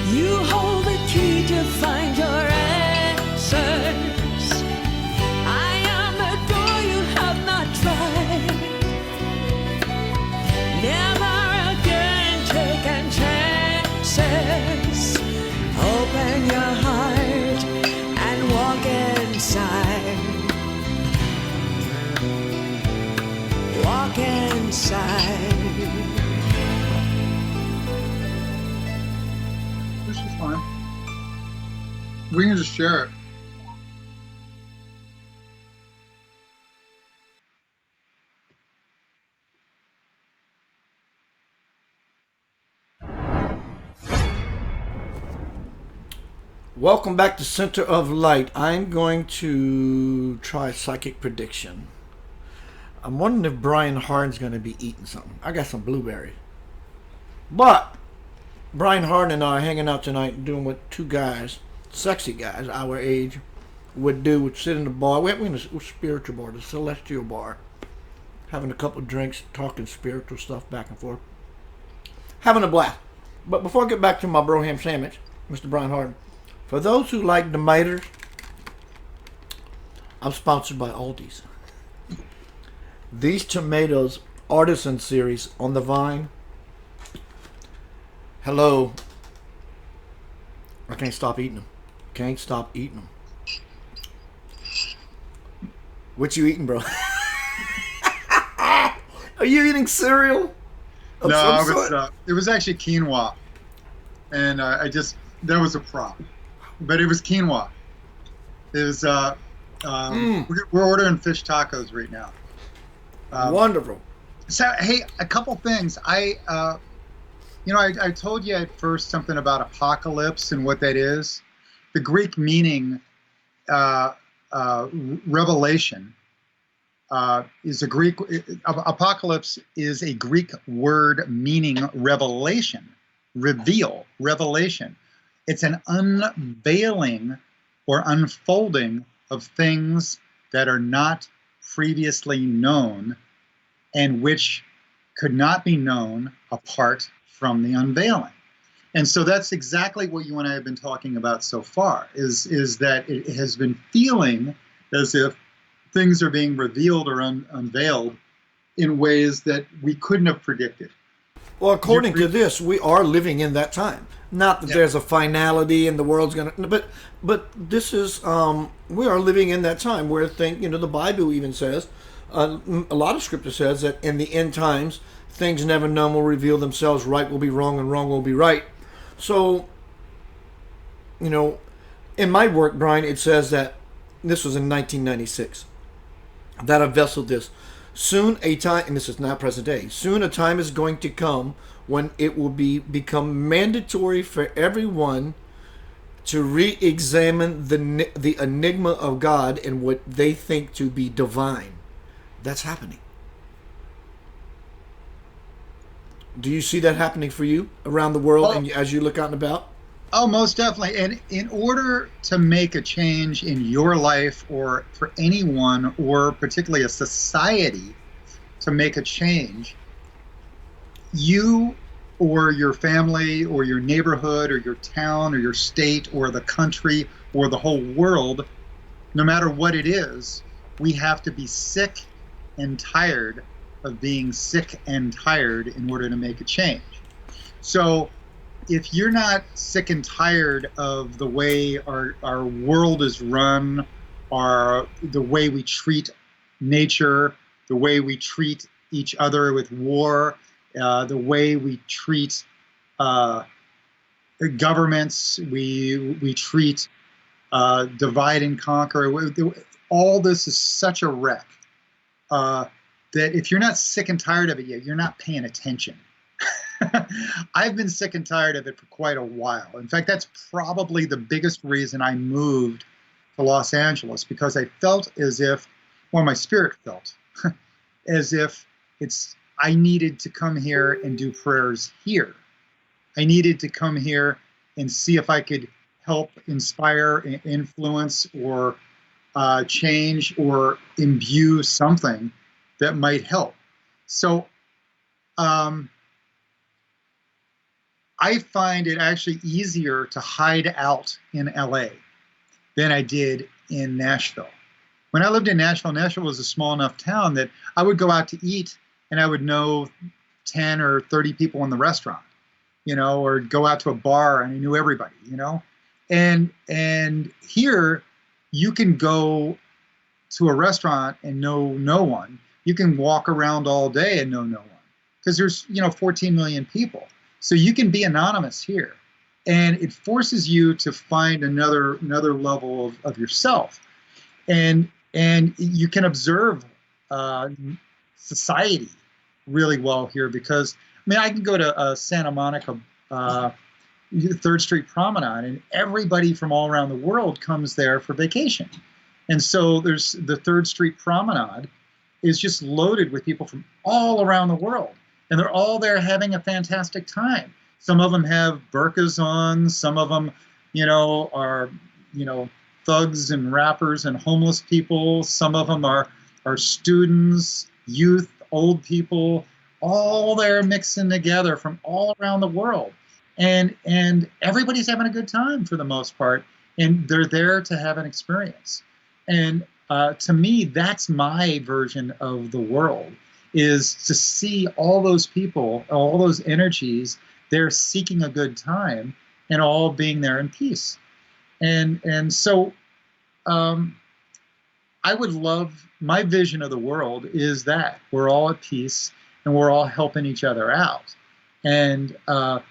You hold the key to find your answers. I am the door you have not tried. Never again taking chances. Open your heart and walk inside. Walk inside. This is fine. We can just share it. Welcome back to Center of Light. I'm going to try psychic prediction. I'm wondering if Brian Hardin's going to be eating something. I got some blueberry. But Brian Hardin and I are hanging out tonight doing what two guys, sexy guys, our age, would do. Would sit in the bar. We're in a spiritual bar, the celestial bar. Having a couple of drinks, talking spiritual stuff back and forth. Having a blast. But before I get back to my broham sandwich, Mr. Brian Hardin, for those who like tomatoes, I'm sponsored by Aldi's. These tomatoes, Artisan Series on the vine. Hello. I can't stop eating them. Can't stop eating them. What you eating, bro? Are you eating cereal? Of some sort? It was actually quinoa, and that was a prop, but it was quinoa. It was we're ordering fish tacos right now. Wonderful. So hey, a couple things. I told you at first something about apocalypse and what that is. The Greek meaning revelation is a Greek. Apocalypse is a Greek word meaning revelation, reveal, revelation. It's an unveiling or unfolding of things that are not previously known and which could not be known apart from the unveiling. And so that's exactly what you and I have been talking about so far, is that it has been feeling as if things are being revealed or unveiled in ways that we couldn't have predicted. Well, according to this, we are living in that time. Not that Yeah. there's a finality and the world's gonna, but this is we are living in that time where the Bible even says, a lot of scripture says that in the end times things never known will reveal themselves. Right will be wrong and wrong will be right. So, in my work, Brian, it says that this was in 1996 that a vessel this. Soon a time, and this is not present day, soon a time is going to come when it will become mandatory for everyone to re-examine the enigma of God and what they think to be divine. That's happening. Do you see that happening for you around the world and as you look out and about? Oh, most definitely. And in order to make a change in your life or for anyone, or particularly a society to make a change, you or your family or your neighborhood or your town or your state or the country or the whole world, no matter what it is, we have to be sick and tired of being sick and tired in order to make a change. So if you're not sick and tired of the way our world is run, the way we treat nature, the way we treat each other with war, the way we treat governments, we treat divide and conquer. All this is such a wreck that if you're not sick and tired of it yet, you're not paying attention. I've been sick and tired of it for quite a while. In fact, that's probably the biggest reason I moved to Los Angeles, because I felt as if, or my spirit felt, as if I needed to come here and do prayers here. I needed to come here and see if I could help inspire, influence, or change or imbue something that might help. So I find it actually easier to hide out in LA than I did in Nashville. When I lived in Nashville, Nashville was a small enough town that I would go out to eat and I would know 10 or 30 people in the restaurant, or go out to a bar and I knew everybody, and here you can go to a restaurant and know no one. You can walk around all day and know no one because there's 14 million people. So you can be anonymous here, and it forces you to find another level of yourself, and you can observe society really well here, because I can go to Santa Monica 3rd Street Promenade, and everybody from all around the world comes there for vacation, and so there's the 3rd Street Promenade is just loaded with people from all around the world. And they're all there having a fantastic time. Some of them have burqas on. Some of them, are, thugs and rappers and homeless people. Some of them are students, youth, old people, all there mixing together from all around the world. And everybody's having a good time for the most part. And they're there to have an experience. And to me, that's my version of the world, is to see all those people, all those energies, they're seeking a good time and all being there in peace. And so I would love, my vision of the world is that we're all at peace and we're all helping each other out. And I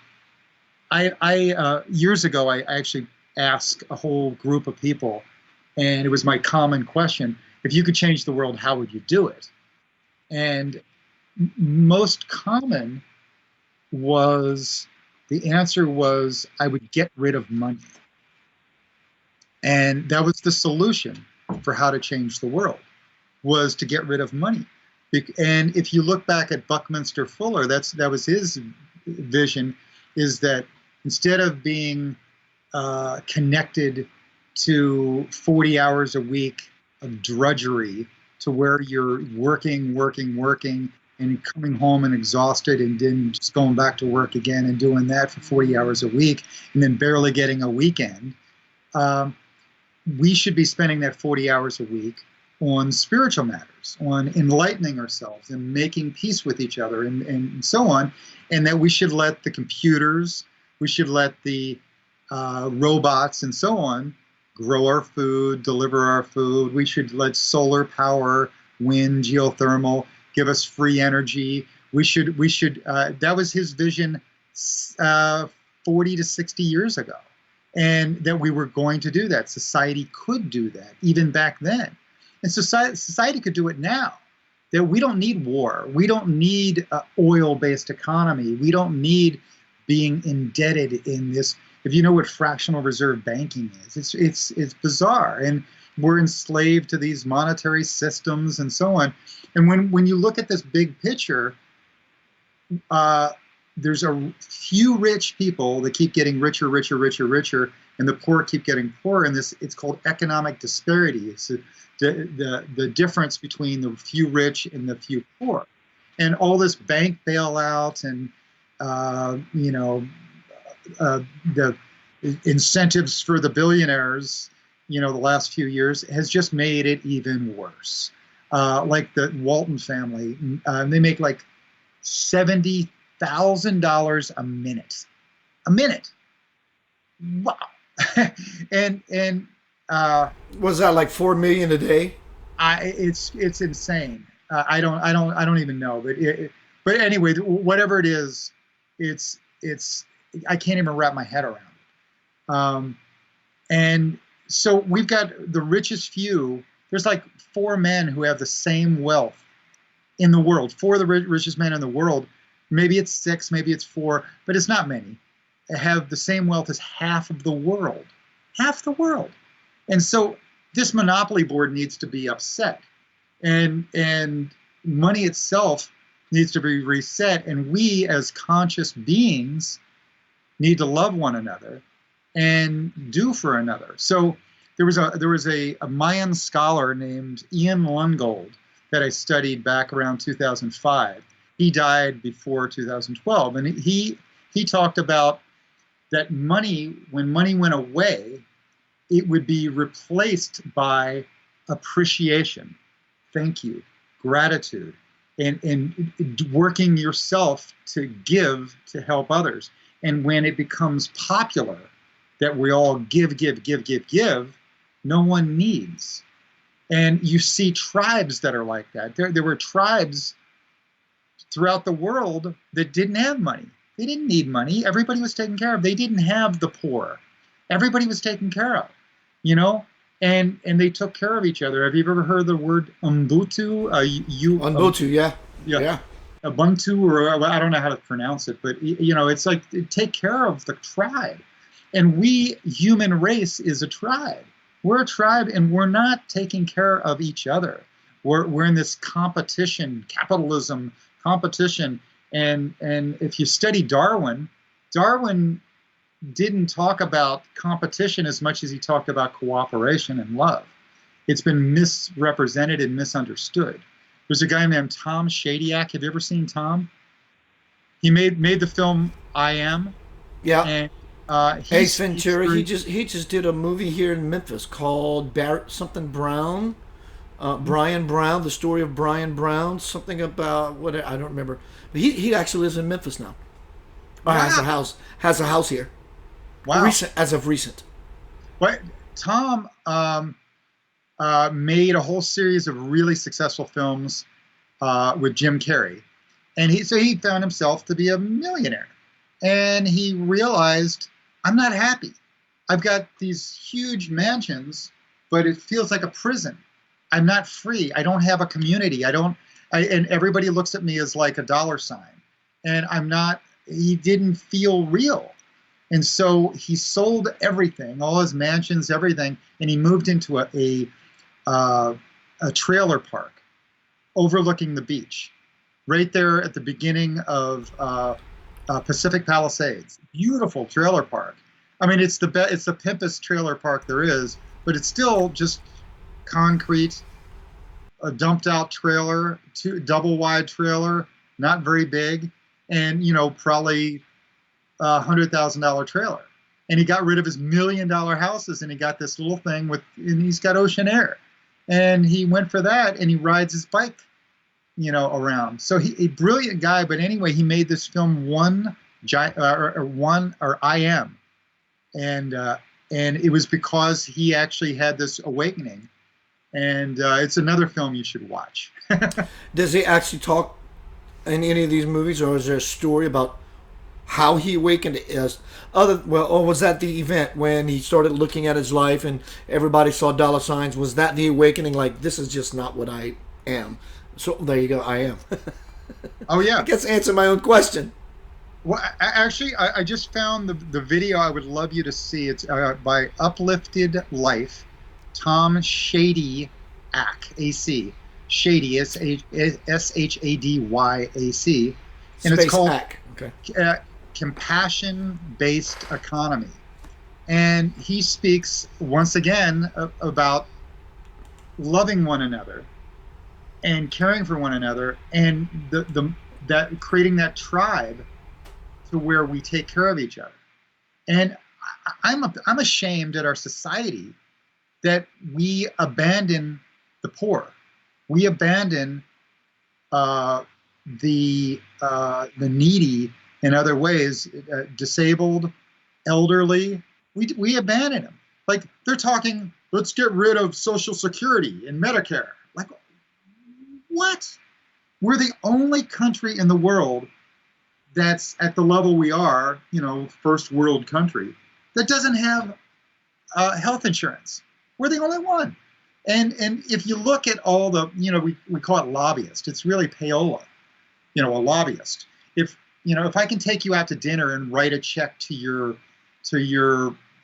years ago, I actually asked a whole group of people, and it was my common question: if you could change the world, how would you do it? And most common was, the answer was, I would get rid of money. And that was the solution for how to change the world, was to get rid of money. And if you look back at Buckminster Fuller, that was his vision, is that instead of being connected to 40 hours a week of drudgery, to where you're working, and coming home and exhausted, and then just going back to work again and doing that for 40 hours a week, and then barely getting a weekend. We should be spending that 40 hours a week on spiritual matters, on enlightening ourselves and making peace with each other and so on, and that we should let the computers, we should let the robots and so on grow our food, deliver our food. We should let solar power, wind, geothermal give us free energy. We should. That was his vision 40 to 60 years ago, and that we were going to do that. Society could do that even back then. And society could do it now. That we don't need war. We don't need oil-based economy. We don't need being indebted in this. If you know what fractional reserve banking is, it's bizarre, and we're enslaved to these monetary systems and so on. And when you look at this big picture, there's a few rich people that keep getting richer, richer, richer, richer, and the poor keep getting poorer. And it's called economic disparity. It's the difference between the few rich and the few poor. And all this bank bailout and the incentives for the billionaires, the last few years has just made it even worse. Like the Walton family, they make like $70,000 a minute. A minute. Wow. and was that like 4 million a day? It's insane. I don't even know. But anyway, whatever it is, it's I can't even wrap my head around it. And so we've got the richest few. There's like 4 men who have the same wealth in the world. 4 of the richest men in the world. Maybe it's 6, maybe it's 4, but it's not many. Have the same wealth as half of the world. Half the world. And so this monopoly board needs to be upset. And money itself needs to be reset. And we as conscious beings need to love one another and do for another. So there was a Mayan scholar named Ian Lungold that I studied back around 2005. He died before 2012, and he talked about that money, when money went away, it would be replaced by appreciation, thank you, gratitude, and working yourself to give to help others. And when it becomes popular that we all give, no one needs. And you see tribes that are like that. There were tribes throughout the world that didn't have money. They didn't need money. Everybody was taken care of. They didn't have the poor. Everybody was taken care of, and they took care of each other. Have you ever heard the word Ubuntu? Ubuntu, yeah. Ubuntu, or I don't know how to pronounce it, but it's like take care of the tribe. And we, human race, is a tribe. We're a tribe, and we're not taking care of each other. We're in this competition, capitalism competition. And if you study Darwin didn't talk about competition as much as he talked about cooperation and love. It's been misrepresented and misunderstood. There's a guy named Tom Shadyac. Have you ever seen Tom? He made the film I Am. Yeah. And Ace Ventura. He just did a movie here in Memphis called Brown. Brian Brown, the story of Brian Brown, something about what I don't remember. But he actually lives in Memphis now. Or Wow. has a house here. Wow. As of recent. What Tom made a whole series of really successful films with Jim Carrey, and he found himself to be a millionaire, and he realized, I'm not happy. I've got these huge mansions, but it feels like a prison. I'm not free. I don't have a community. And everybody looks at me as like a dollar sign, and I'm not. He didn't feel real. And so he sold everything, all his mansions, everything, and he moved into a trailer park overlooking the beach, right there at the beginning of Pacific Palisades. Beautiful trailer park. I mean, it's the pimpest trailer park there is, but it's still just concrete, a dumped out trailer, double wide trailer, not very big, and probably $100,000 trailer. And he got rid of his $1 million houses, and he got this little thing and he's got ocean air. and he went for that, and he rides his bike, around. So he a brilliant guy. But anyway, he made this film or I Am, and it was because he actually had this awakening. And it's another film you should watch. Does he actually talk in any of these movies, or is there a story about how he awakened as or was that the event when he started looking at his life and everybody saw dollar signs? Was that the awakening, like, this is just not what I am? So there you go, I am. Oh yeah. I guess answer my own question. Well, actually, I just found the video. I would love you to see. It's by Uplifted Life, Tom Shady AC. Shady, SHADYAC. And Space it's called Okay. Compassion-Based Economy. And he speaks, once again, about loving one another and caring for one another, and that creating that tribe to where we take care of each other. And I'm ashamed at our society that we abandon the poor. We abandon the needy in other ways, disabled, elderly. We abandon them. Like, they're talking, let's get rid of Social Security and Medicare. Like, what? We're the only country in the world that's at the level we are, first world country, that doesn't have health insurance. We're the only one. And if you look at all the, we call it lobbyist. It's really payola, a lobbyist. If I can take you out to dinner and write a check to your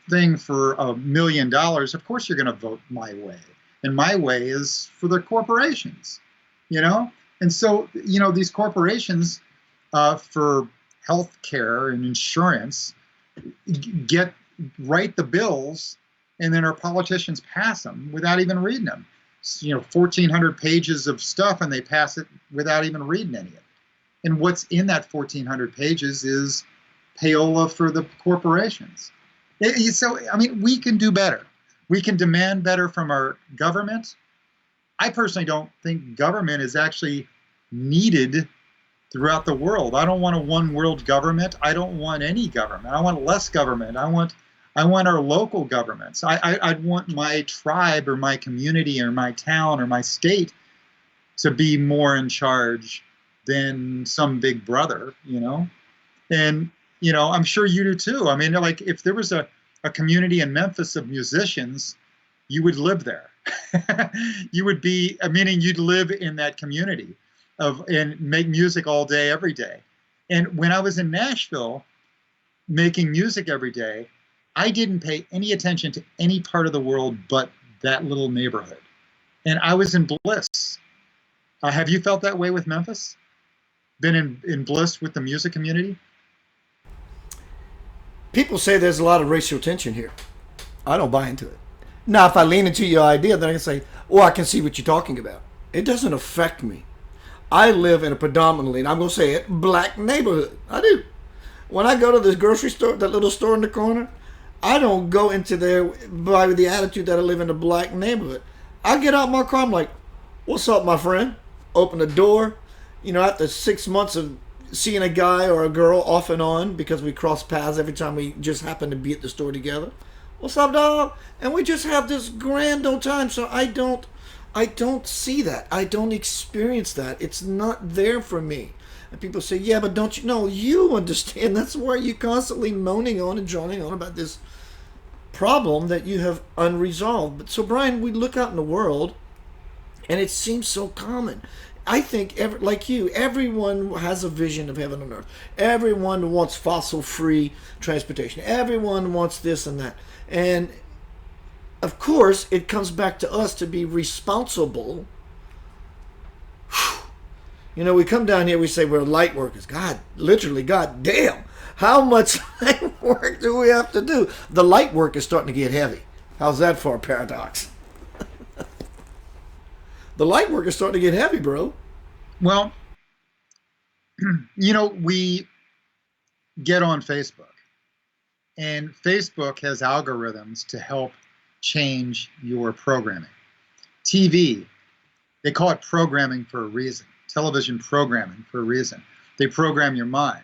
thing for $1 million, of course you're going to vote my way. And my way is for the corporations, And so, these corporations for health care and insurance write the bills, and then our politicians pass them without even reading them. 1,400 pages of stuff, and they pass it without even reading any of it. And what's in that 1,400 pages is payola for the corporations. So, we can do better. We can demand better from our government. I personally don't think government is actually needed throughout the world. I don't want a one world government. I don't want any government. I want less government. I want our local governments. I'd want my tribe or my community or my town or my state to be more in charge than some big brother, And, I'm sure you do too. Like, if there was a community in Memphis of musicians, you would live there. You would be, meaning you'd live in that community and make music all day, every day. And when I was in Nashville making music every day, I didn't pay any attention to any part of the world but that little neighborhood. And I was in bliss. Have you felt that way with Memphis? Been in bliss with the music community? People say there's a lot of racial tension here. I don't buy into it. Now, if I lean into your idea, then I can say, I can see what you're talking about. It doesn't affect me. I live in a predominantly, and I'm going to say it, black neighborhood. I do. When I go to this grocery store, that little store in the corner, I don't go into there by the attitude that I live in a black neighborhood. I get out my car, I'm like, what's up, my friend? Open the door. After 6 months of seeing a guy or a girl off and on, because we cross paths every time we just happen to be at the store together. What's up, dog? And we just have this grand old time. So I don't see that. I don't experience that. It's not there for me. And people say, yeah, but don't you know? You understand. That's why you're constantly moaning on and droning on about this problem that you have unresolved. But so, Brian, we look out in the world, and it seems so common. I think, like you, everyone has a vision of heaven on earth. Everyone wants fossil-free transportation. Everyone wants this and that. And, of course, it comes back to us to be responsible. We come down here, we say we're light workers. God, literally, God damn. How much light work do we have to do? The light work is starting to get heavy. How's that for a paradox? The light work is starting to get heavy, bro. Well, we get on Facebook, and Facebook has algorithms to help change your programming. TV, they call it programming for a reason. Television programming for a reason. They program your mind.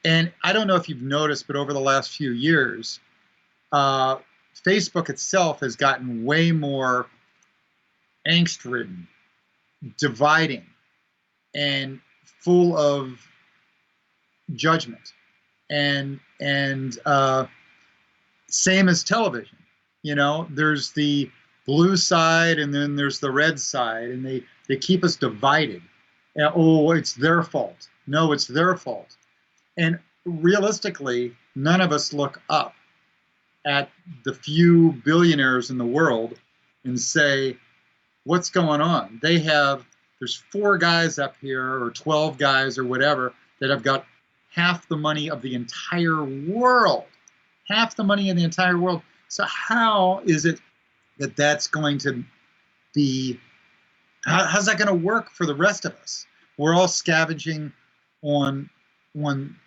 And I don't know if you've noticed, but over the last few years, Facebook itself has gotten way more angst-ridden, dividing, and full of judgment. And same as television. You know, there's the blue side and then there's the red side, and they keep us divided. And, oh, it's their fault. No, it's their fault. And realistically, none of us look up at the few billionaires in the world and say, what's going on? There's 4 guys up here, or 12 guys or whatever, that have got half the money of the entire world. Half the money in the entire world. So how is it that that's going to be, how's that going to work for the rest of us? We're all scavenging on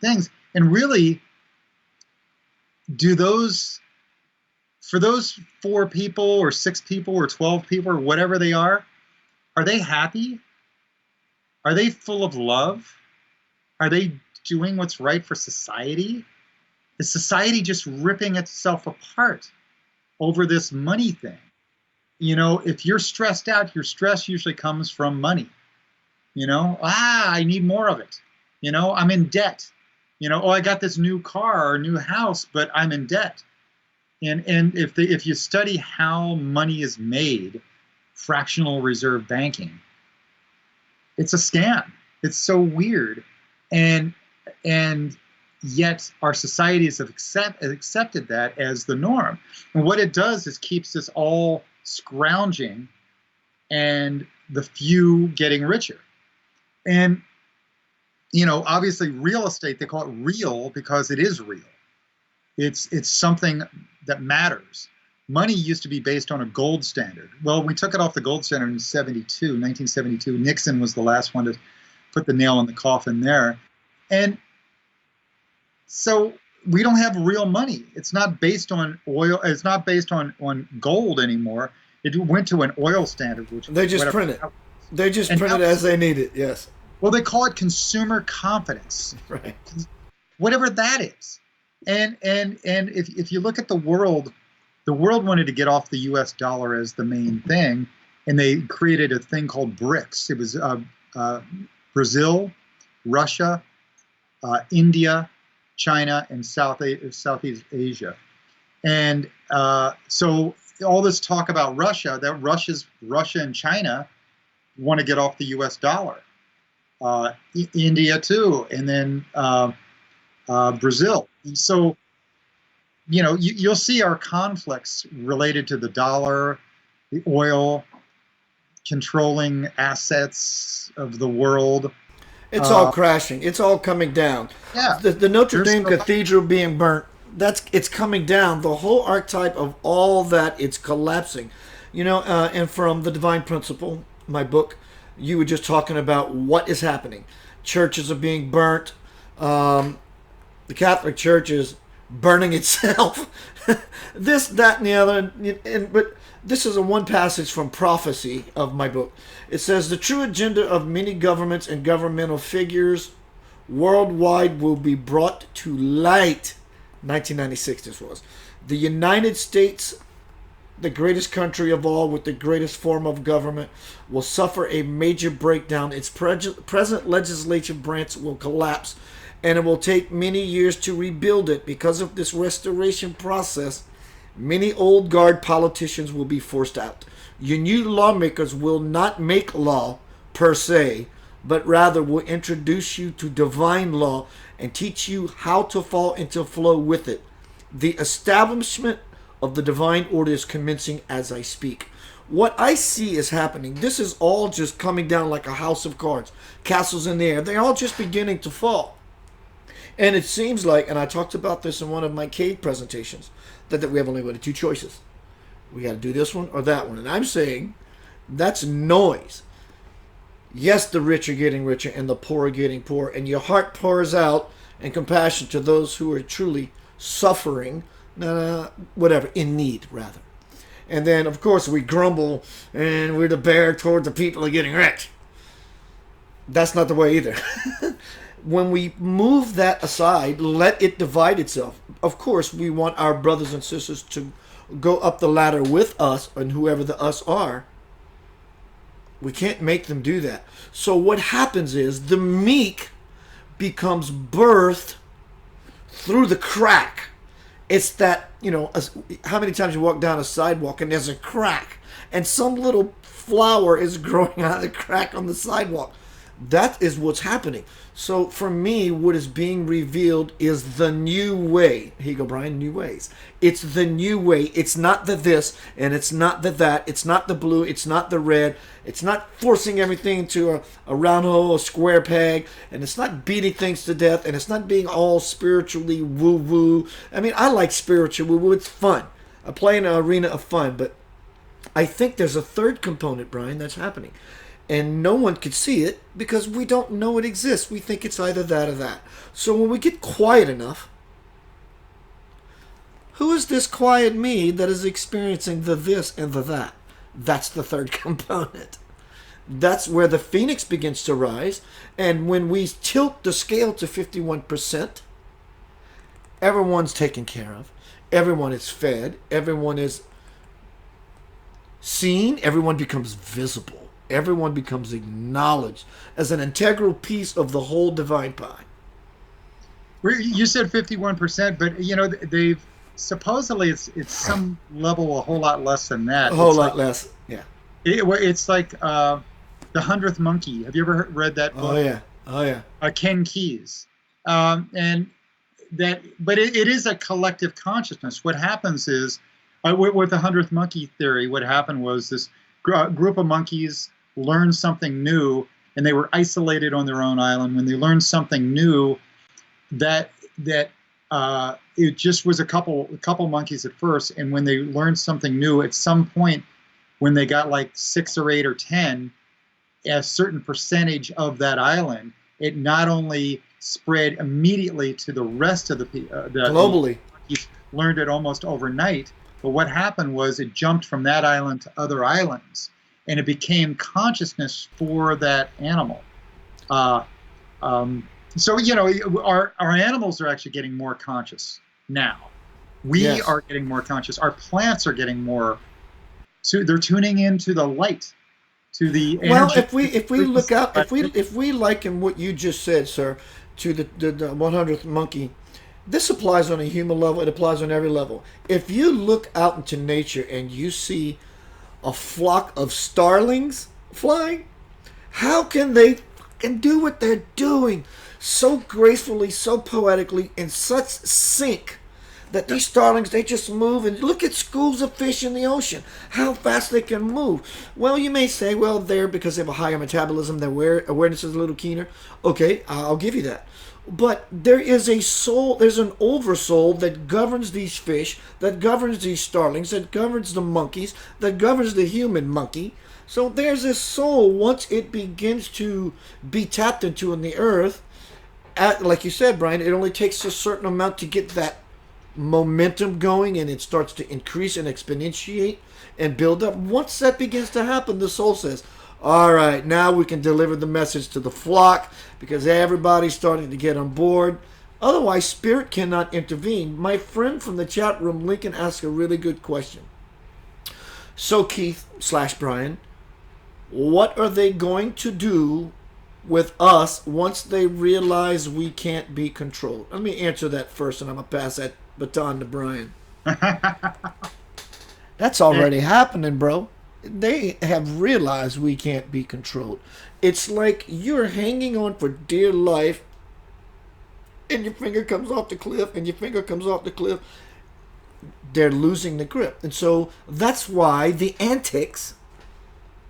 things. And really, for those 4 people or 6 people or 12 people or whatever they are they happy? Are they full of love? Are they doing what's right for society? Is society just ripping itself apart over this money thing? You know, if you're stressed out, your stress usually comes from money. You know, I need more of it. You know, I'm in debt. You know, I got this new car or new house, but I'm in debt. And if you study how money is made, fractional reserve banking, it's a scam. It's so weird. And yet our societies have accepted that as the norm. And what it does is keeps us all scrounging and the few getting richer. And, you know, obviously real estate, they call it real because it is real. It's something that matters. Money used to be based on a gold standard. Well, we took it off the gold standard in 1972. Nixon was the last one to put the nail in the coffin there. And so we don't have real money. It's not based on oil. It's not based on gold anymore. It went to an oil standard, which they just print it. They just print it as they need it. Yes. Well, they call it consumer confidence. Right. Whatever that is. And if you look at the world wanted to get off the U.S. dollar as the main thing, and they created a thing called BRICS. It was Brazil, Russia, India, China, and Southeast Asia. And so all this talk about Russia, that Russia and China want to get off the U.S. dollar. India too, and then Brazil. And so, you know, you'll see our conflicts related to the dollar, the oil, controlling assets of the world. It's all crashing. It's all coming down. Yeah. The Notre Dame Cathedral being burnt, it's coming down. The whole archetype of all that, it's collapsing. You know, and from The Divine Principle, my book, you were just talking about what is happening. Churches are being burnt. The Catholic Church is burning itself. This, that, and the other. But this is one passage from Prophecy of my book. It says, the true agenda of many governments and governmental figures worldwide will be brought to light. 1996 this was. The United States, the greatest country of all with the greatest form of government, will suffer a major breakdown. Its present legislative branch will collapse, and it will take many years to rebuild it. Because of this restoration process, many old guard politicians will be forced out. Your new lawmakers will not make law per se, but rather will introduce you to divine law and teach you how to fall into flow with it. The establishment of the divine order is commencing as I speak. What I see is happening. This is all just coming down like a house of cards. Castles in the air. They're all just beginning to fall. And it seems like, and I talked about this in one of my cave presentations, that we have only got 2 choices. We got to do this one or that one. And I'm saying that's noise. Yes, the rich are getting richer and the poor are getting poor. And your heart pours out in compassion to those who are truly suffering, in need, rather. And then, of course, we grumble and we're the bear toward the people are getting rich. That's not the way either. When we move that aside, let it divide itself. Of course, we want our brothers and sisters to go up the ladder with us and whoever the us are. We can't make them do that. So what happens is the meek becomes birthed through the crack. It's that, how many times you walk down a sidewalk and there's a crack and some little flower is growing out of the crack on the sidewalk. That is what's happening. So for me, what is being revealed is the new way. Here you go, Brian, new ways. It's the new way. It's not the this and it's not the that. It's not the blue. It's not the red. It's not forcing everything to a round hole, a square peg. And it's not beating things to death. And it's not being all spiritually woo-woo. I mean, I like spiritual woo-woo. It's fun. I play in an arena of fun. But I think there's a third component, Brian, that's happening. And no one could see it because we don't know it exists. We think it's either that or that. So when we get quiet enough, who is this quiet me that is experiencing the this and the that? That's the third component. That's where the phoenix begins to rise. And when we tilt the scale to 51%, everyone's taken care of. Everyone is fed. Everyone is seen. Everyone becomes visible. Everyone becomes acknowledged as an integral piece of the whole divine pie. You said 51%, but they've supposedly it's some level a whole lot less than that. A whole lot less, yeah. It's like the 100th Monkey. Have you ever read that book? Oh yeah. Ken Keyes, and that, but it is a collective consciousness. What happens is, with the 100th Monkey theory, what happened was this group of monkeys learned something new, and they were isolated on their own island. When they learned something new, that it just was a couple monkeys at first, and when they learned something new, at some point, when they got like 6 or 8 or 10, a certain percentage of that island, it not only spread immediately to the rest of the globally. Monkeys learned it almost overnight. But what happened was it jumped from that island to other islands, and it became consciousness for that animal. So our animals are actually getting more conscious now. We are getting more conscious. Our plants are getting more. So they're tuning into the light, to the energy. Well, if we look out, if we liken what you just said, sir, to the 100th monkey. This applies on a human level. It applies on every level. If you look out into nature and you see a flock of starlings flying, how can they do what they're doing so gracefully, so poetically, in such sync that these starlings, they just move? And look at schools of fish in the ocean, how fast they can move. Well, you may say, well, they're because they have a higher metabolism, their awareness is a little keener. Okay, I'll give you that. But there is a soul, there's an oversoul that governs these fish, that governs these starlings, that governs the monkeys, that governs the human monkey. So there's this soul, once it begins to be tapped into in the earth, like you said, Brian, it only takes a certain amount to get that momentum going, and it starts to increase and exponentiate and build up. Once that begins to happen, the soul says, all right, now we can deliver the message to the flock because everybody's starting to get on board. Otherwise, spirit cannot intervene. My friend from the chat room, Lincoln, asked a really good question. So, Keith/Brian, what are they going to do with us once they realize we can't be controlled? Let me answer that first, and I'm going to pass that baton to Brian. That's already happening, bro. They have realized we can't be controlled. It's like you're hanging on for dear life, and your finger comes off the cliff, and your finger comes off the cliff. They're losing the grip. And so that's why the antics,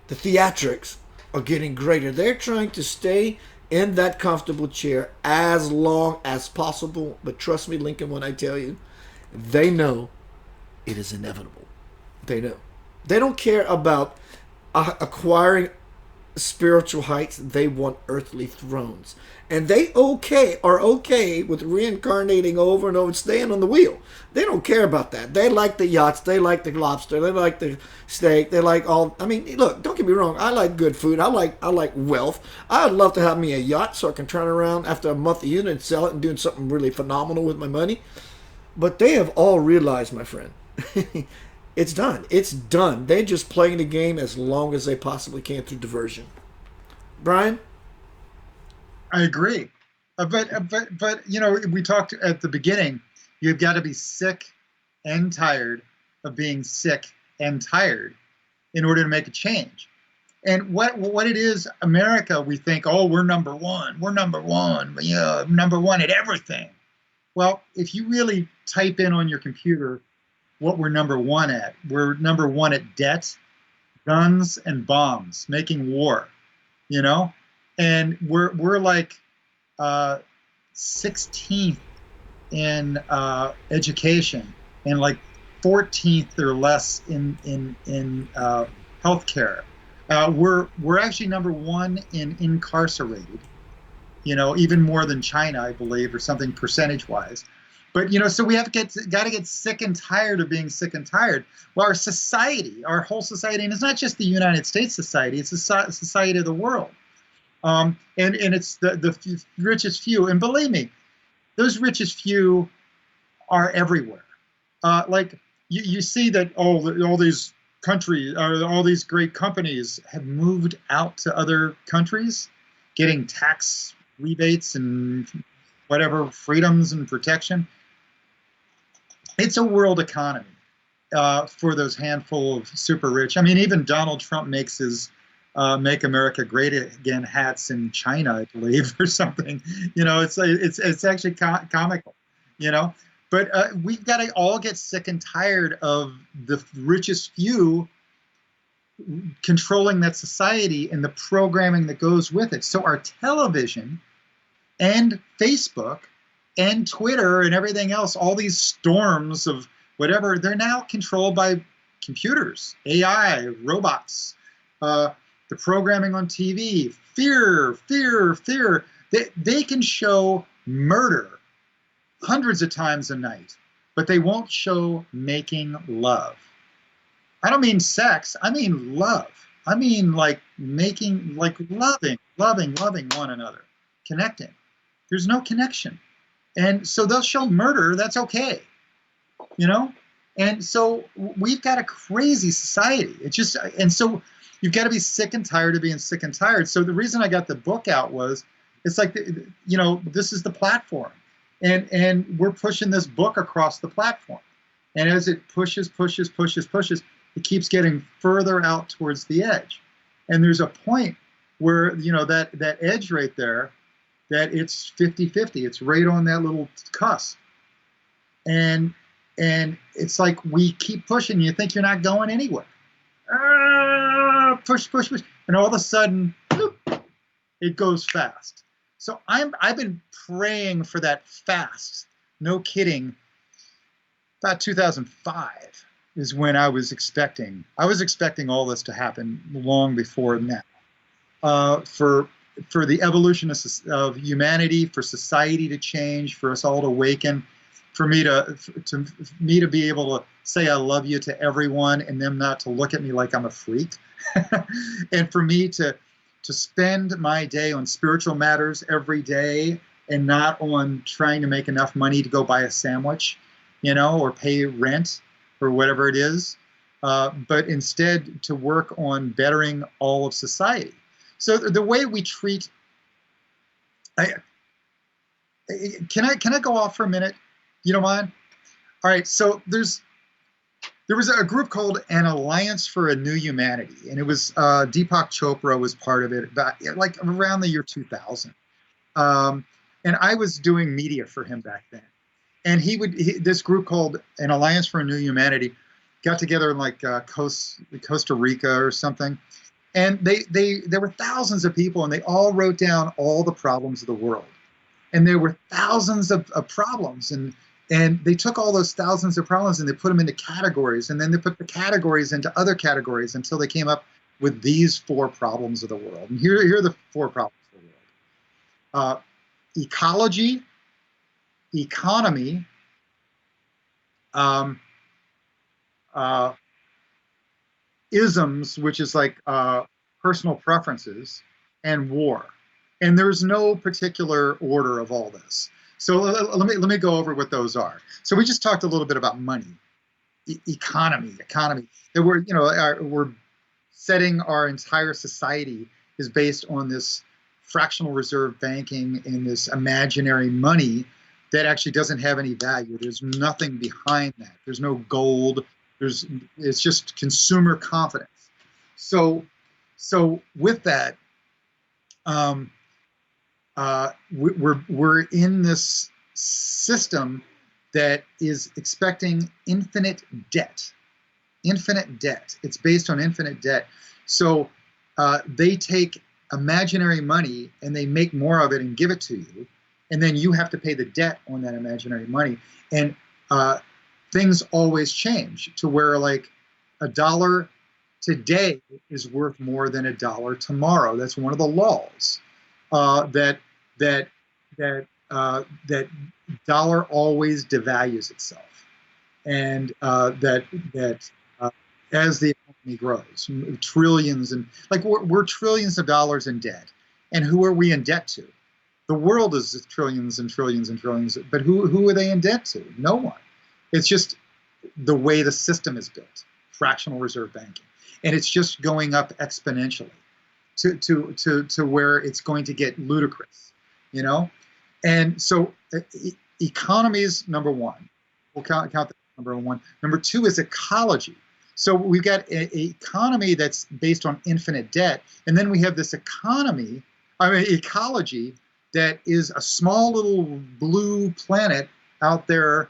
the theatrics, are getting greater. They're trying to stay in that comfortable chair as long as possible. But trust me, Lincoln, when I tell you, they know it is inevitable. They know. They don't care about acquiring spiritual heights, they want earthly thrones. And they are okay with reincarnating over and over, staying on the wheel. They don't care about that. They like the yachts, they like the lobster, they like the steak, they like all. I mean, look, don't get me wrong. I like good food. I like wealth. I'd love to have me a yacht so I can turn around after a month of using it and sell it and doing something really phenomenal with my money. But they have all realized, my friend, it's done. It's done. They're just playing the game as long as they possibly can through diversion. Brian? I agree. But you know, we talked at the beginning, you've got to be sick and tired of being sick and tired in order to make a change. And what it is, America, we think, oh, we're number one. We're number one. Yeah, number one at everything. Well, if you really type in on your computer what we're number one at, we're number one at debt, guns, and bombs, making war, you know? And we're like 16th in education and like 14th or less in healthcare. We're actually number one in incarcerated, you know, even more than China, I believe, or something percentage-wise. But, you know, so we have got to get sick and tired of being sick and tired. Well, our society, our whole society, and it's not just the United States society, it's the society of the world. And it's the richest few. And believe me, those richest few are everywhere. Like you see that all these countries, all these great companies have moved out to other countries, getting tax rebates and whatever freedoms and protection. It's a world economy for those handful of super rich. I mean, even Donald Trump makes his "Make America Great Again" hats in China, I believe, or something. You know, it's actually comical. You know, but we've got to all get sick and tired of the richest few controlling that society and the programming that goes with it. So our television and Facebook and Twitter and everything else, all these storms of whatever, they're now controlled by computers, AI, robots, the programming on TV, fear, fear, fear. They can show murder hundreds of times a night, but they won't show making love. I don't mean sex, I mean love. I mean like making, like loving one another, connecting. There's no connection. And so they'll show murder, that's okay, you know? And so we've got a crazy society. It's just, and so you've got to be sick and tired of being sick and tired. So the reason I got the book out was, it's like, you know, this is the platform. And we're pushing this book across the platform. And as it pushes, it keeps getting further out towards the edge. And there's a point where, you know, that edge right there, that it's 50-50. It's right on that little cusp. And it's like we keep pushing. You think you're not going anywhere. Push. And all of a sudden, bloop, it goes fast. So I've been praying for that fast. No kidding. About 2005 is when I was expecting all this to happen long before now. For the evolution of humanity, for society to change, for us all to awaken, for me to be able to say I love you to everyone and them not to look at me like I'm a freak, and for me to spend my day on spiritual matters every day and not on trying to make enough money to go buy a sandwich, you know, or pay rent or whatever it is, but instead to work on bettering all of society. So the way we treat, can I go off for a minute? You don't mind? All right. So there was a group called An Alliance for a New Humanity, and it was Deepak Chopra was part of it, like around the year 2000. And I was doing media for him back then. And this group called An Alliance for a New Humanity got together in like Costa Rica or something. And there were thousands of people, and they all wrote down all the problems of the world. And there were thousands of problems, and they took all those thousands of problems and they put them into categories, and then they put the categories into other categories until they came up with these four problems of the world. And here are the four problems of the world. Ecology, economy, isms, which is like personal preferences, and war. And there's no particular order of all this. So let me go over what those are. So we just talked a little bit about money, economy. That we're setting our entire society is based on this fractional reserve banking and this imaginary money that actually doesn't have any value. There's nothing behind that. There's no gold. It's just consumer confidence. So with that, we're in this system that is expecting infinite debt. Infinite debt. It's based on infinite debt. So they take imaginary money and they make more of it and give it to you, and then you have to pay the debt on that imaginary money. And things always change to where like $1 today is worth more than $1 tomorrow. That's one of the laws. That dollar always devalues itself, and as the economy grows, trillions and like we're trillions of dollars in debt, and who are we in debt to? The world is trillions and trillions and trillions, but who are they in debt to? No one. It's just the way the system is built, fractional reserve banking, and it's just going up exponentially to where it's going to get ludicrous, you know. And so economy is number one. We'll count that number one. Number two is ecology. So we've got an economy that's based on infinite debt, and then we have this ecology that is a small little blue planet out there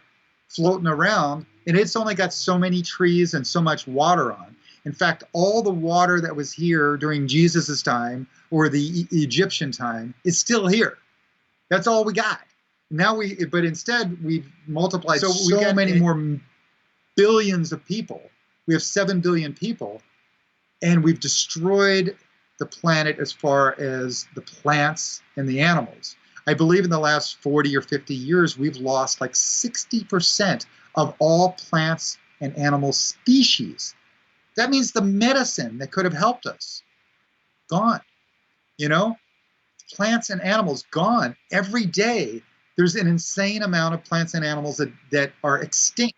floating around, and it's only got so many trees and so much water on. In fact, all the water that was here during Jesus's time or the Egyptian time is still here. That's all we got. But instead we've multiplied so many more billions of people. We have 7 billion people, and we've destroyed the planet as far as the plants and the animals. I believe in the last 40 or 50 years, we've lost like 60% of all plants and animal species. That means the medicine that could have helped us, gone. You know, plants and animals gone. Every day, there's an insane amount of plants and animals that are extinct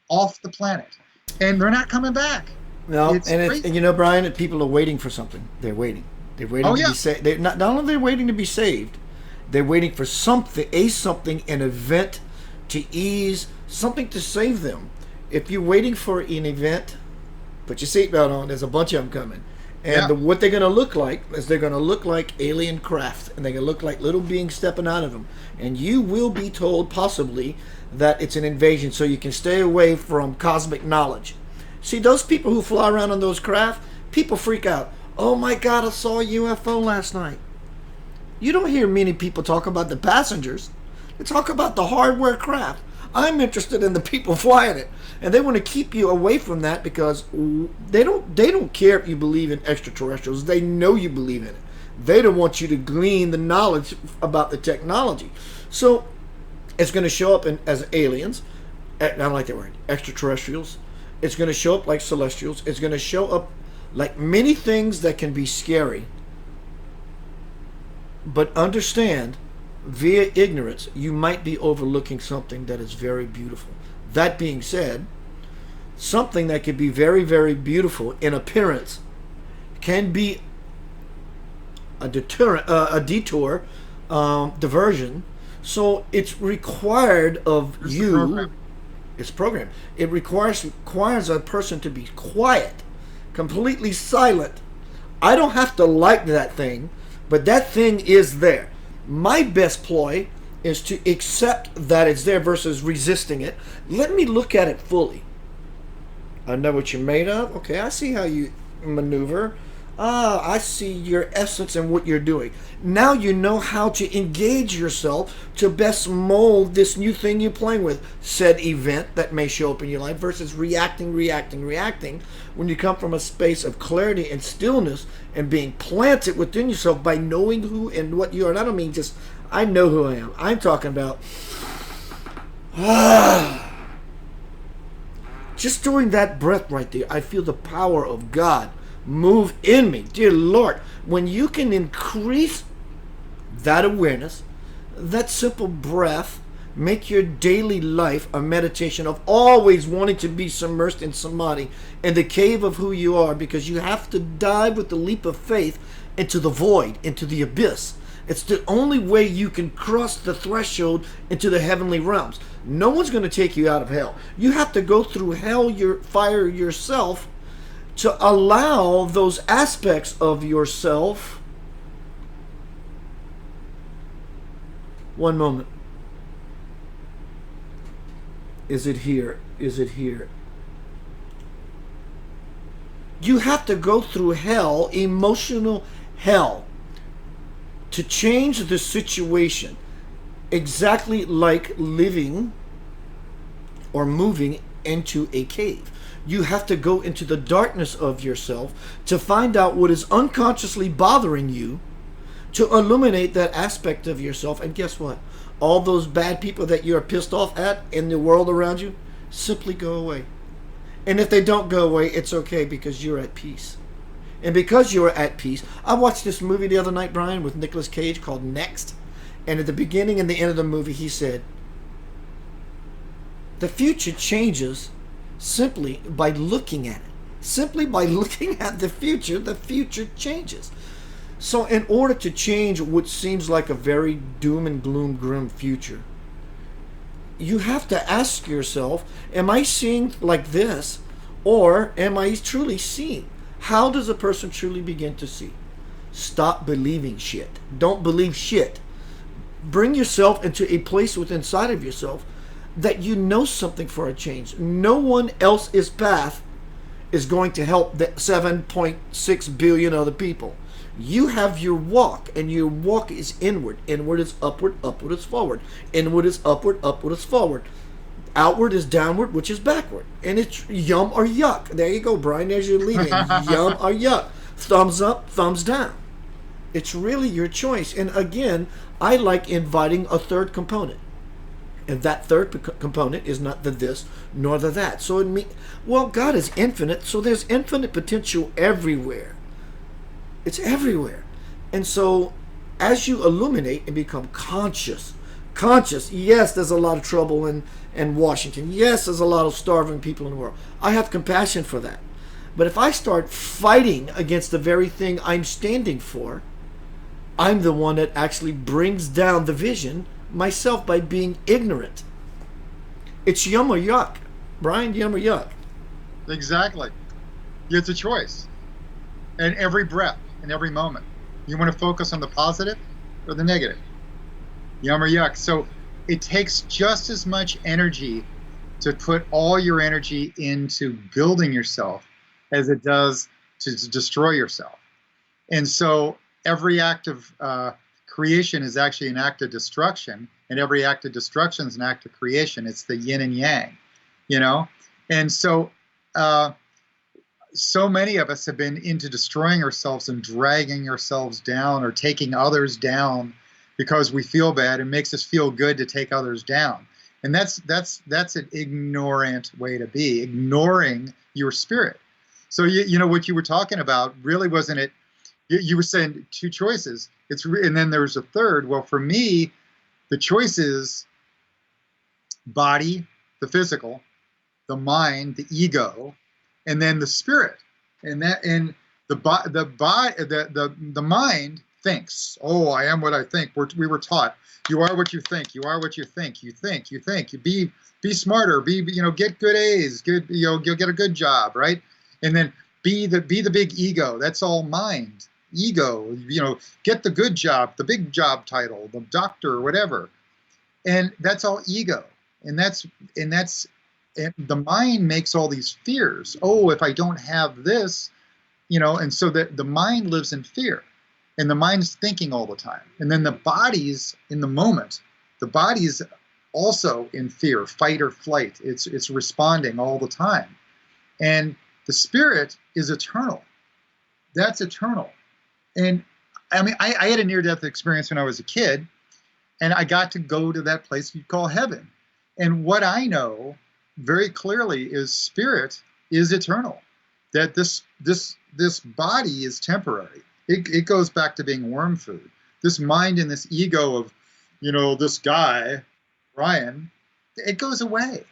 off the planet, and they're not coming back. No, and you know, Brian, people are waiting for something. They're waiting. They're waiting to be saved. They're not only they're waiting to be saved, they're waiting for something, an event to ease, something to save them. If you're waiting for an event, put your seatbelt on. There's a bunch of them coming. And what they're going to look like is they're going to look like alien craft. And they're going to look like little beings stepping out of them. And you will be told possibly that it's an invasion so you can stay away from cosmic knowledge. See, those people who fly around on those craft, people freak out. Oh my God, I saw a UFO last night. You don't hear many people talk about the passengers. They talk about the hardware craft. I'm interested in the people flying it, and they want to keep you away from that because they don't care if you believe in extraterrestrials. They know you believe in it. They don't want you to glean the knowledge about the technology. So it's going to show up as aliens. I don't like that word, extraterrestrials. It's going to show up like celestials. It's going to show up like many things that can be scary. But understand, via ignorance, you might be overlooking something that is very beautiful. That being said, something that could be very, very beautiful in appearance can be a detour, diversion. So it's required of you. It's programmed. It requires a person to be quiet, completely silent. I don't have to like that thing, but that thing is there. My best ploy is to accept that it's there versus resisting it. Let me look at it fully. I know what you're made of. Okay, I see how you maneuver. Ah, I see your essence and what you're doing. Now you know how to engage yourself to best mold this new thing you're playing with, said event that may show up in your life, versus reacting. When you come from a space of clarity and stillness and being planted within yourself by knowing who and what you are. And I don't mean just, I know who I am. I'm talking about, just during that breath right there, I feel the power of God move in me. Dear Lord, when you can increase that awareness, that simple breath, make your daily life a meditation of always wanting to be submersed in samadhi, in the cave of who you are, because you have to dive with the leap of faith into the void, into the abyss. It's the only way you can cross the threshold into the heavenly realms. No one's going to take you out of hell. You have to go through hell, your fire yourself, to allow those aspects of yourself. One moment. Is it here? Is it here? You have to go through hell, emotional hell, to change the situation. Exactly like living or moving into a cave. You have to go into the darkness of yourself to find out what is unconsciously bothering you, to illuminate that aspect of yourself. And guess what? All those bad people that you're pissed off at in the world around you simply go away. And if they don't go away, it's okay, because you're at peace. And because you're at peace, I watched this movie the other night, Brian, with Nicolas Cage called Next. And at the beginning and the end of the movie, he said, the future changes simply by looking at it. Simply by looking at the future changes. So in order to change what seems like a very doom and gloom, grim future, you have to ask yourself, am I seeing like this, or am I truly seeing? How does a person truly begin to see? Stop believing shit. Don't believe shit. Bring yourself into a place within inside of yourself that you know something for a change. No one else's path is going to help the 7.6 billion other people. You have your walk, and your walk is inward. Inward is upward, upward is forward. Inward is upward, upward is forward. Outward is downward, which is backward. And it's yum or yuck. There you go, Brian. There's your lead in. Yum or yuck. Thumbs up, thumbs down. It's really your choice. And again, I like inviting a third component. And that third component is not the this nor the that. So it means, well, God is infinite, so there's infinite potential everywhere. It's everywhere. And so as you illuminate and become conscious, yes, there's a lot of trouble in Washington. Yes, there's a lot of starving people in the world. I have compassion for that. But if I start fighting against the very thing I'm standing for, I'm the one that actually brings down the vision myself by being ignorant. It's yum or yuck. Brian, yum or yuck? Exactly. It's a choice. And every breath, and every moment. You want to focus on the positive or the negative? Yum or yuck. So it takes just as much energy to put all your energy into building yourself as it does to destroy yourself. And so every act of creation is actually an act of destruction, and every act of destruction is an act of creation. It's the yin and yang, you know? And so so many of us have been into destroying ourselves and dragging ourselves down, or taking others down because we feel bad. It makes us feel good to take others down. And that's an ignorant way to be, ignoring your spirit. So you know what you were talking about really wasn't it. You were saying two choices. And then there's a third. Well, for me, the choice is body, the physical, the mind, the ego, and then the spirit. And the mind thinks. Oh, I am what I think. We were taught. You are what you think. You are what you think. You think. You think. You be smarter. Get good A's. You'll get a good job, right? And then be the big ego. That's all mind. Ego, get the good job, the big job title, the doctor, whatever. And that's all ego. And the mind makes all these fears. Oh, if I don't have this, and so that the mind lives in fear, and the mind's thinking all the time. And then the body's in the moment. The body's also in fear, fight or flight. It's responding all the time. And the spirit is eternal. That's eternal. And I mean, I had a near-death experience when I was a kid, and I got to go to that place you'd call heaven. And what I know very clearly is spirit is eternal. That this body is temporary. It goes back to being worm food. This mind and this ego of, this guy, Ryan, it goes away,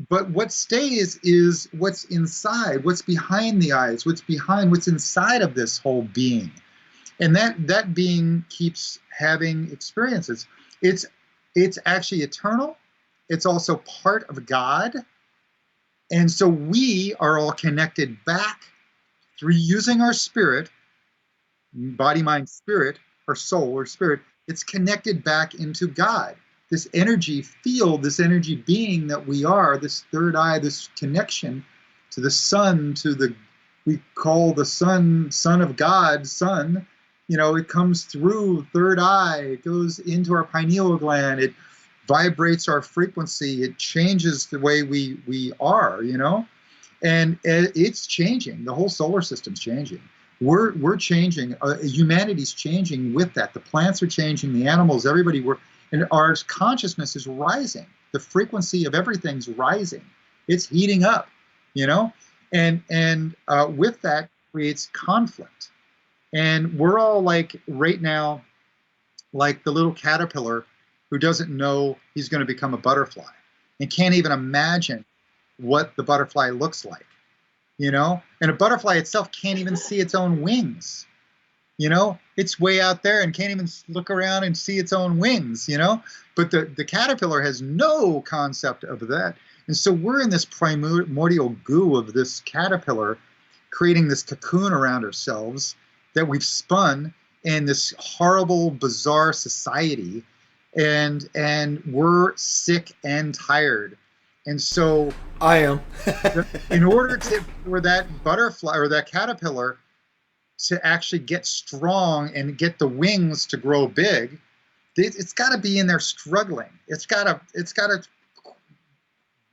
But what stays is what's inside, what's behind the eyes, what's inside of this whole being. And that being keeps having experiences. It's actually eternal. It's also part of God. And so we are all connected back through using our spirit, body, mind, spirit, our soul or spirit. It's connected back into God. This energy field, this energy being that we are, this third eye, this connection to the sun, we call the sun, Son of God, sun. It comes through third eye, it goes into our pineal gland, it vibrates our frequency, it changes the way we are, and it's changing. The whole solar system's changing. We're changing. Humanity's changing with that. The plants are changing, the animals, everybody. And our consciousness is rising. The frequency of everything's rising. It's heating up, and with that creates conflict. And we're all like right now, like the little caterpillar who doesn't know he's going to become a butterfly and can't even imagine what the butterfly looks like, and a butterfly itself can't even see its own wings. It's way out there and can't even look around and see its own wings, But the caterpillar has no concept of that. And so we're in this primordial goo of this caterpillar, creating this cocoon around ourselves that we've spun in this horrible, bizarre society. And we're sick and tired. And so I am. in order for that butterfly or that caterpillar to actually get strong and get the wings to grow big, it's got to be in there struggling. It's got to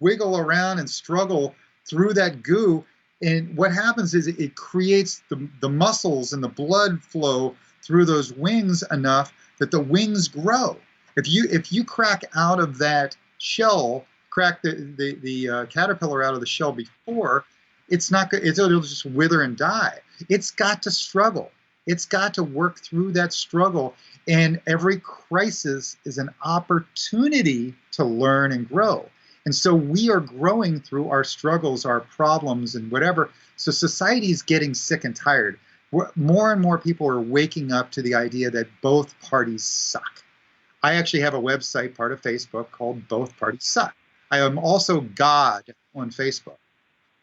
wiggle around and struggle through that goo. And what happens is it creates the muscles and the blood flow through those wings enough that the wings grow. If you crack out of that shell, crack the caterpillar out of the shell before, it'll just wither and die. It's got to struggle. It's got to work through that struggle. And every crisis is an opportunity to learn and grow. And so we are growing through our struggles, our problems, and whatever. So society is getting sick and tired. More and more people are waking up to the idea that both parties suck. I actually have a website, part of Facebook, called Both Parties Suck. I am also God on Facebook.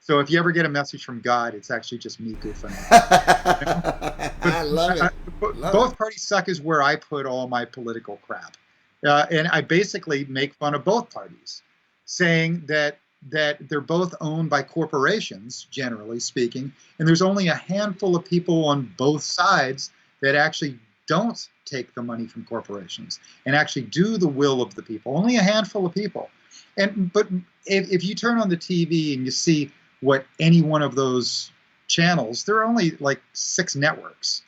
So if you ever get a message from God, it's actually just me goofing. I love it. Both parties suck is where I put all my political crap. And I basically make fun of both parties, saying that they're both owned by corporations, generally speaking, and there's only a handful of people on both sides that actually don't take the money from corporations and actually do the will of the people. Only a handful of people. But if you turn on the TV and you see what any one of those channels, there are only like 6 networks,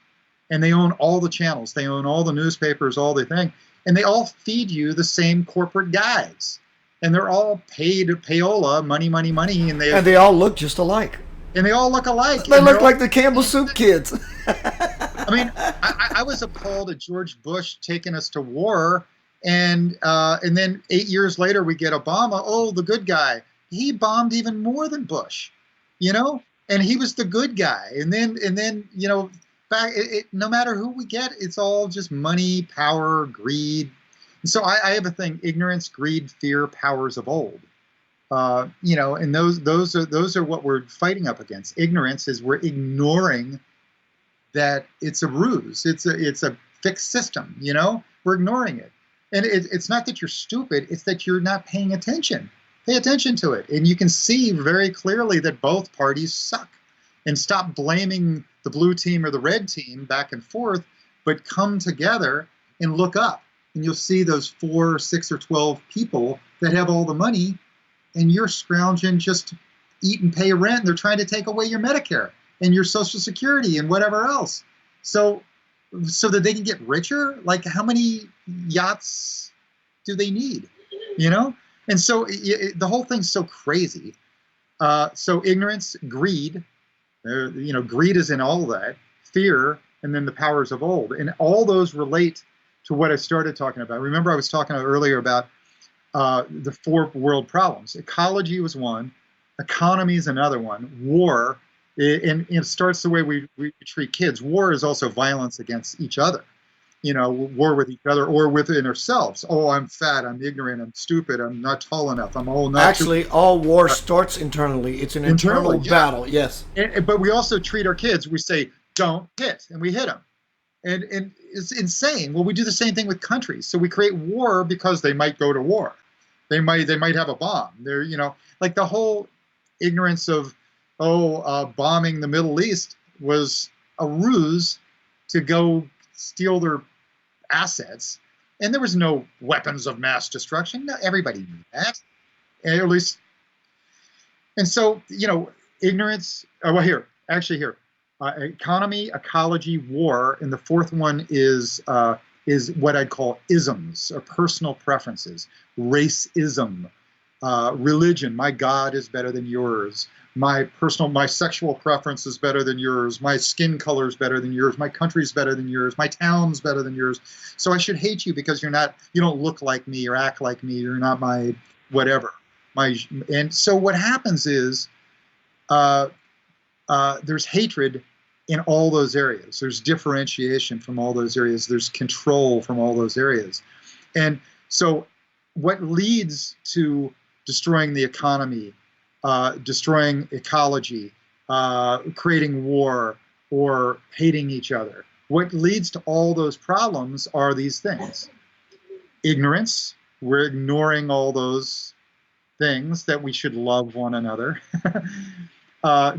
and they own all the channels. They own all the newspapers, all the thing, and they all feed you the same corporate guys. And they're all paid payola, money, money, money, and they all look just alike. And they all look alike. They look like the Campbell Soup kids. I mean, I was appalled at George Bush taking us to war, and then 8 years later we get Obama. Oh, the good guy. He bombed even more than Bush, and he was the good guy. And then no matter who we get, it's all just money, power, greed. And so I have a thing: ignorance, greed, fear, powers of old. And those are what we're fighting up against. Ignorance is we're ignoring that it's a ruse. It's a fixed system. We're ignoring it, and it's not that you're stupid. It's that you're not paying attention. Pay attention to it, and you can see very clearly that both parties suck. and stop blaming the blue team or the red team back and forth, but come together and look up. And you'll see those 4, 6, or 12 people that have all the money, and you're scrounging just to eat and pay rent. And they're trying to take away your Medicare and your Social Security and whatever else. So that they can get richer? Like, how many yachts do they need? You know? And so the whole thing's so crazy. So ignorance, greed, greed is in all that, fear, and then the powers of old. And all those relate to what I started talking about. Remember, I was talking earlier about the 4 world problems. Ecology was one, economy is another one, war, and it starts the way we treat kids. War is also violence against each other. War with each other or within ourselves. Oh, I'm fat, I'm ignorant, I'm stupid, I'm not tall enough, I'm old enough. Actually, all war starts internally. It's an internal battle, yes. But we also treat our kids, we say, don't hit, and we hit them. And it's insane. Well, we do the same thing with countries. So we create war because they might go to war. They might have a bomb. They're, like the whole ignorance of, bombing the Middle East was a ruse to go steal their assets. And there was no weapons of mass destruction. No, everybody knew that. And at least, and so, ignorance, here. Economy, ecology, war, and the 4th one is what I'd call isms, or personal preferences. Racism, religion. My God is better than yours. My sexual preference is better than yours. My skin color is better than yours. My country's better than yours. My town's better than yours. So I should hate you because you don't look like me or act like me. You're not my whatever. And so what happens is, there's hatred in all those areas. There's differentiation from all those areas. There's control from all those areas. And so what leads to destroying the economy, destroying ecology, creating war, or hating each other? What leads to all those problems are these things. Ignorance, we're ignoring all those things that we should love one another.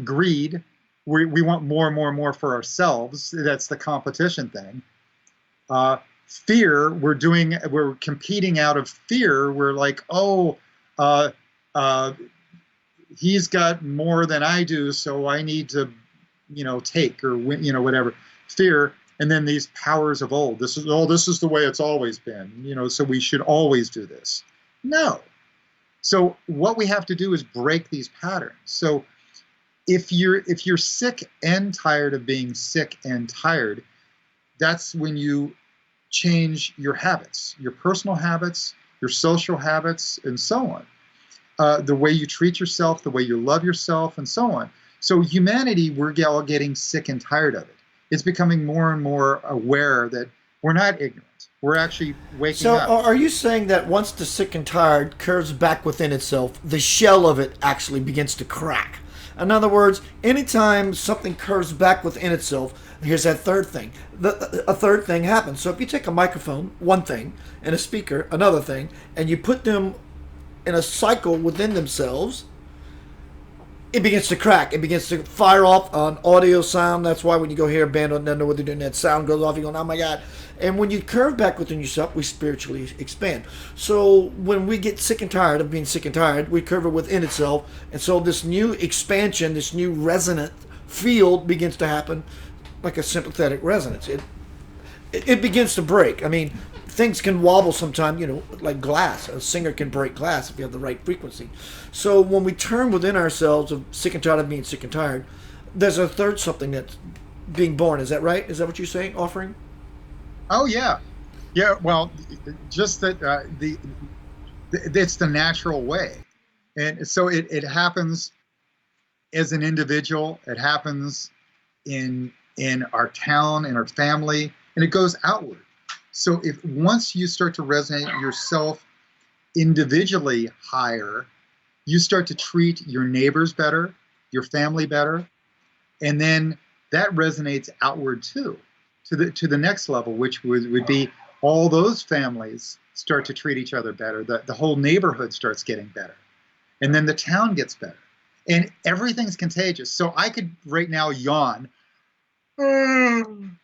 Greed, we want more and more and more for ourselves. That's the competition thing. Fear, we're competing out of fear. We're like, he's got more than I do, so I need to, take or win, whatever. Fear, and then these powers of old. This is the way it's always been, so we should always do this. No. So what we have to do is break these patterns. So if you're sick and tired of being sick and tired, that's when you change your habits, your personal habits, your social habits, and so on. The way you treat yourself, the way you love yourself, and so on. So humanity, we're all getting sick and tired of it. It's becoming more and more aware that we're not ignorant. We're actually waking up. So are you saying that once the sick and tired curves back within itself, the shell of it actually begins to crack? In other words, anytime something curves back within itself, here's that third thing. A third thing happens. So if you take a microphone, one thing, and a speaker, another thing, and you put them in a cycle within themselves, it begins to crack. It begins to fire off on audio sound. That's why when you go hear a band, don't know what they're doing, that sound goes off, you're going, oh my God. And when you curve back within yourself, we spiritually expand. So when we get sick and tired of being sick and tired, we curve it within itself. And so this new expansion, this new resonant field begins to happen like a sympathetic resonance. It begins to break. I mean, things can wobble sometimes, like glass. A singer can break glass if you have the right frequency. So when we turn within ourselves of sick and tired of being sick and tired, there's a third something that's being born. Is that right? Is that what you're saying, offering? Oh, yeah. Yeah, well, just that it's the natural way. And so it happens as an individual. It happens in our town, in our family, and it goes outward. So if once you start to resonate yourself individually higher, you start to treat your neighbors better, your family better, and then that resonates outward too, to the next level, which would be all those families start to treat each other better. The whole neighborhood starts getting better, and then the town gets better. And everything's contagious. So I could right now yawn, and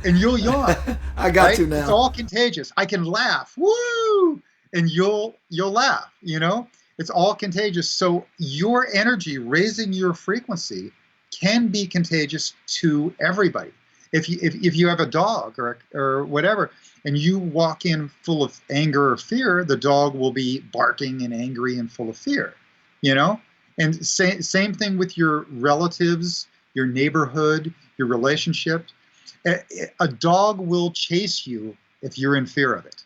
you'll yawn. I got Right? to now. It's all contagious. I can laugh, woo, and you'll laugh. You know, it's all contagious. So your energy, raising your frequency, can be contagious to everybody. If you have a dog or whatever, and you walk in full of anger or fear, the dog will be barking and angry and full of fear. You know, and same thing with your relatives, your neighborhood, your relationship. A dog will chase you if you're in fear of it.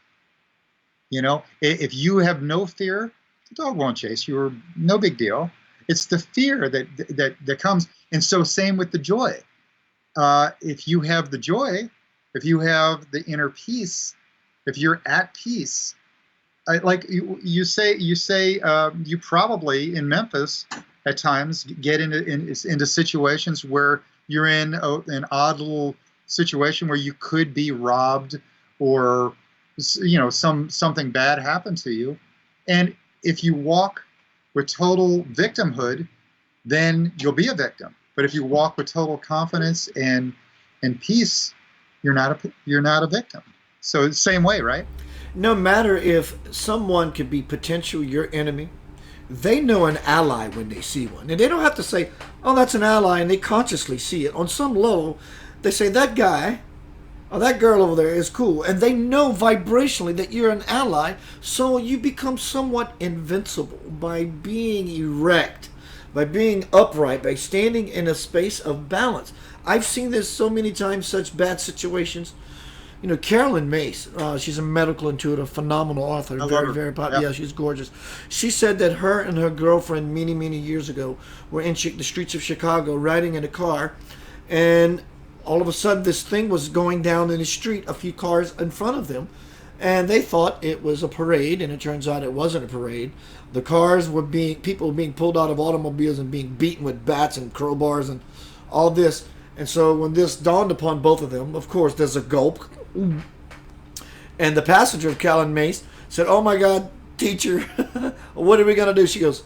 You know, if you have no fear, the dog won't chase you, or no big deal. It's the fear that comes. And so same with the joy. If you have the joy, if you have the inner peace, if you're at peace, like you say, you probably in Memphis at times get into situations where you're in an odd little situation where you could be robbed, or something bad happened to you, and if you walk with total victimhood, then you'll be a victim. But if you walk with total confidence and peace, you're not a victim. So it's the same way, right? No matter if someone could be potential your enemy, they know an ally when they see one. And they don't have to say, oh, that's an ally, and they consciously see it. On some level, they say, that guy or that girl over there is cool. And they know vibrationally that you're an ally, so you become somewhat invincible by being erect, by being upright, by standing in a space of balance. I've seen this so many times, such bad situations. You know, Carolyn Mace, she's a medical intuitive, phenomenal author, very, very popular. Yeah, she's gorgeous. She said that her and her girlfriend many, many years ago were in the streets of Chicago riding in a car, and all of a sudden this thing was going down in the street, a few cars in front of them, and they thought it was a parade, and it turns out it wasn't a parade. The cars were people were being pulled out of automobiles and being beaten with bats and crowbars and all this. And so when this dawned upon both of them, of course, there's a gulp. And the passenger of Callan Mace said, oh my God, teacher, what are we going to do? She goes,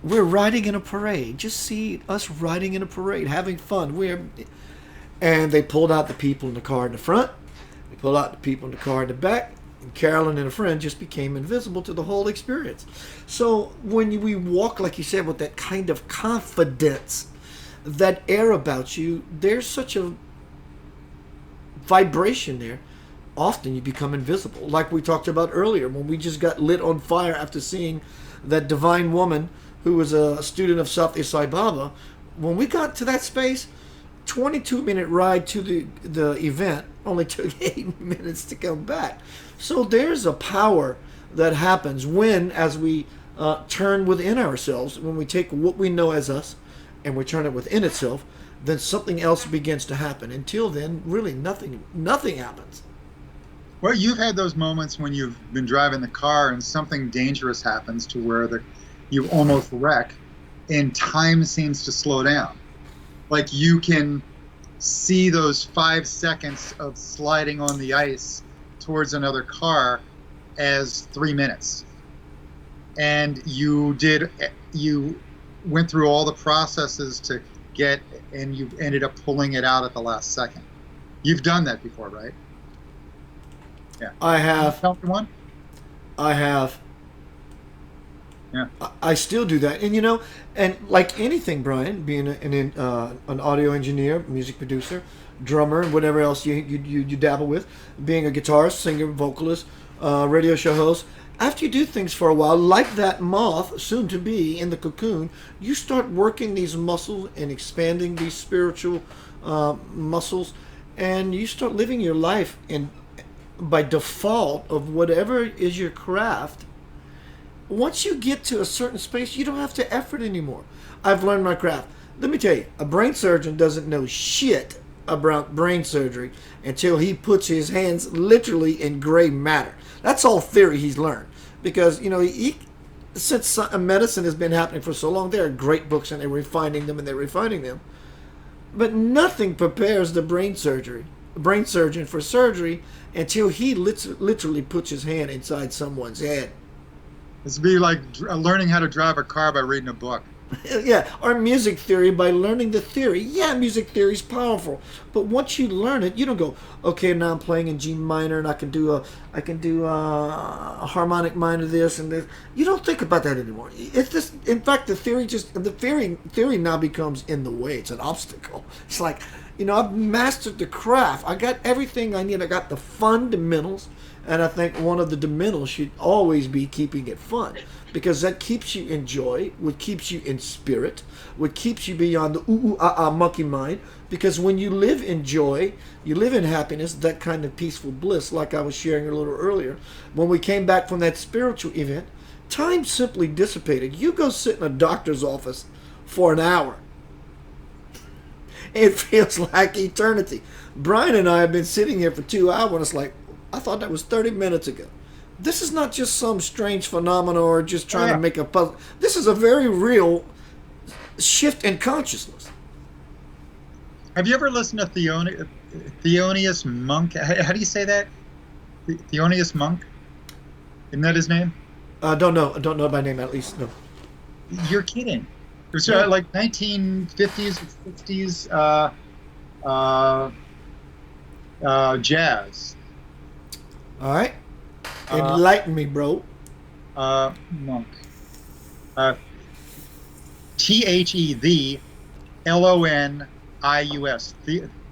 we're riding in a parade. Just see us riding in a parade, having fun. And they pulled out the people in the car in the front. They pulled out the people in the car in the back. And Carolyn and a friend just became invisible to the whole experience. So when we walk, like you said, with that kind of confidence, that air about you, there's such a vibration there. Often you become invisible, like we talked about earlier when we just got lit on fire after seeing that divine woman who was a student of Satya Sai Baba. When we got to that space, 22-minute ride to the event only took 8 minutes to come back. So there's a power that happens when, as we turn within ourselves, when we take what we know as us and we turn it within itself, then something else begins to happen. Until then, really nothing happens. Well, you've had those moments when you've been driving the car and something dangerous happens to where you almost wreck, and time seems to slow down. Like you can see those 5 seconds of sliding on the ice towards another car as 3 minutes. And you went through all the processes to get, and you ended up pulling it out at the last second. You've done that before, right? Yeah. I have. Tell me one. I have. Yeah. I still do that, and and like anything, Brian, being an audio engineer, music producer, drummer, and whatever else you dabble with, being a guitarist, singer, vocalist, radio show host. After you do things for a while, like that moth, soon to be in the cocoon, you start working these muscles and expanding these spiritual muscles, and you start living your life by default of whatever is your craft. Once you get to a certain space, you don't have to effort anymore. I've learned my craft. Let me tell you, a brain surgeon doesn't know shit about brain surgery until he puts his hands literally in gray matter. That's all theory he's learned. Because, since medicine has been happening for so long, there are great books and they're refining them. But nothing prepares the brain surgeon for surgery until he literally puts his hand inside someone's head. It's be like learning how to drive a car by reading a book. Yeah, or music theory by learning the theory. Yeah, music theory is powerful, but once you learn it, you don't go, okay, now I'm playing in G minor and I can do a harmonic minor this and this. You don't think about that anymore. It's just, in fact, the theory now becomes in the way. It's an obstacle. It's like, I've mastered the craft. I got everything I need. I got the fundamentals, and I think one of the fundamentals should always be keeping it fun, because that keeps you in joy, what keeps you in spirit, what keeps you beyond the ooh, ooh, ah, ah, monkey mind. Because when you live in joy, you live in happiness, that kind of peaceful bliss, like I was sharing a little earlier. When we came back from that spiritual event, time simply dissipated. You go sit in a doctor's office for an hour. It feels like eternity. Brian and I have been sitting here for 2 hours, and it's like, I thought that was 30 minutes ago. This is not just some strange phenomenon or just trying to make a puzzle. This is a very real shift in consciousness. Have you ever listened to Thelonious Monk? How do you say that? Thelonious Monk? Isn't that his name? I don't know by name, at least. No. You're kidding. It was like 1950s or 60s jazz. All right. Enlighten me, bro. Monk. Thelonious.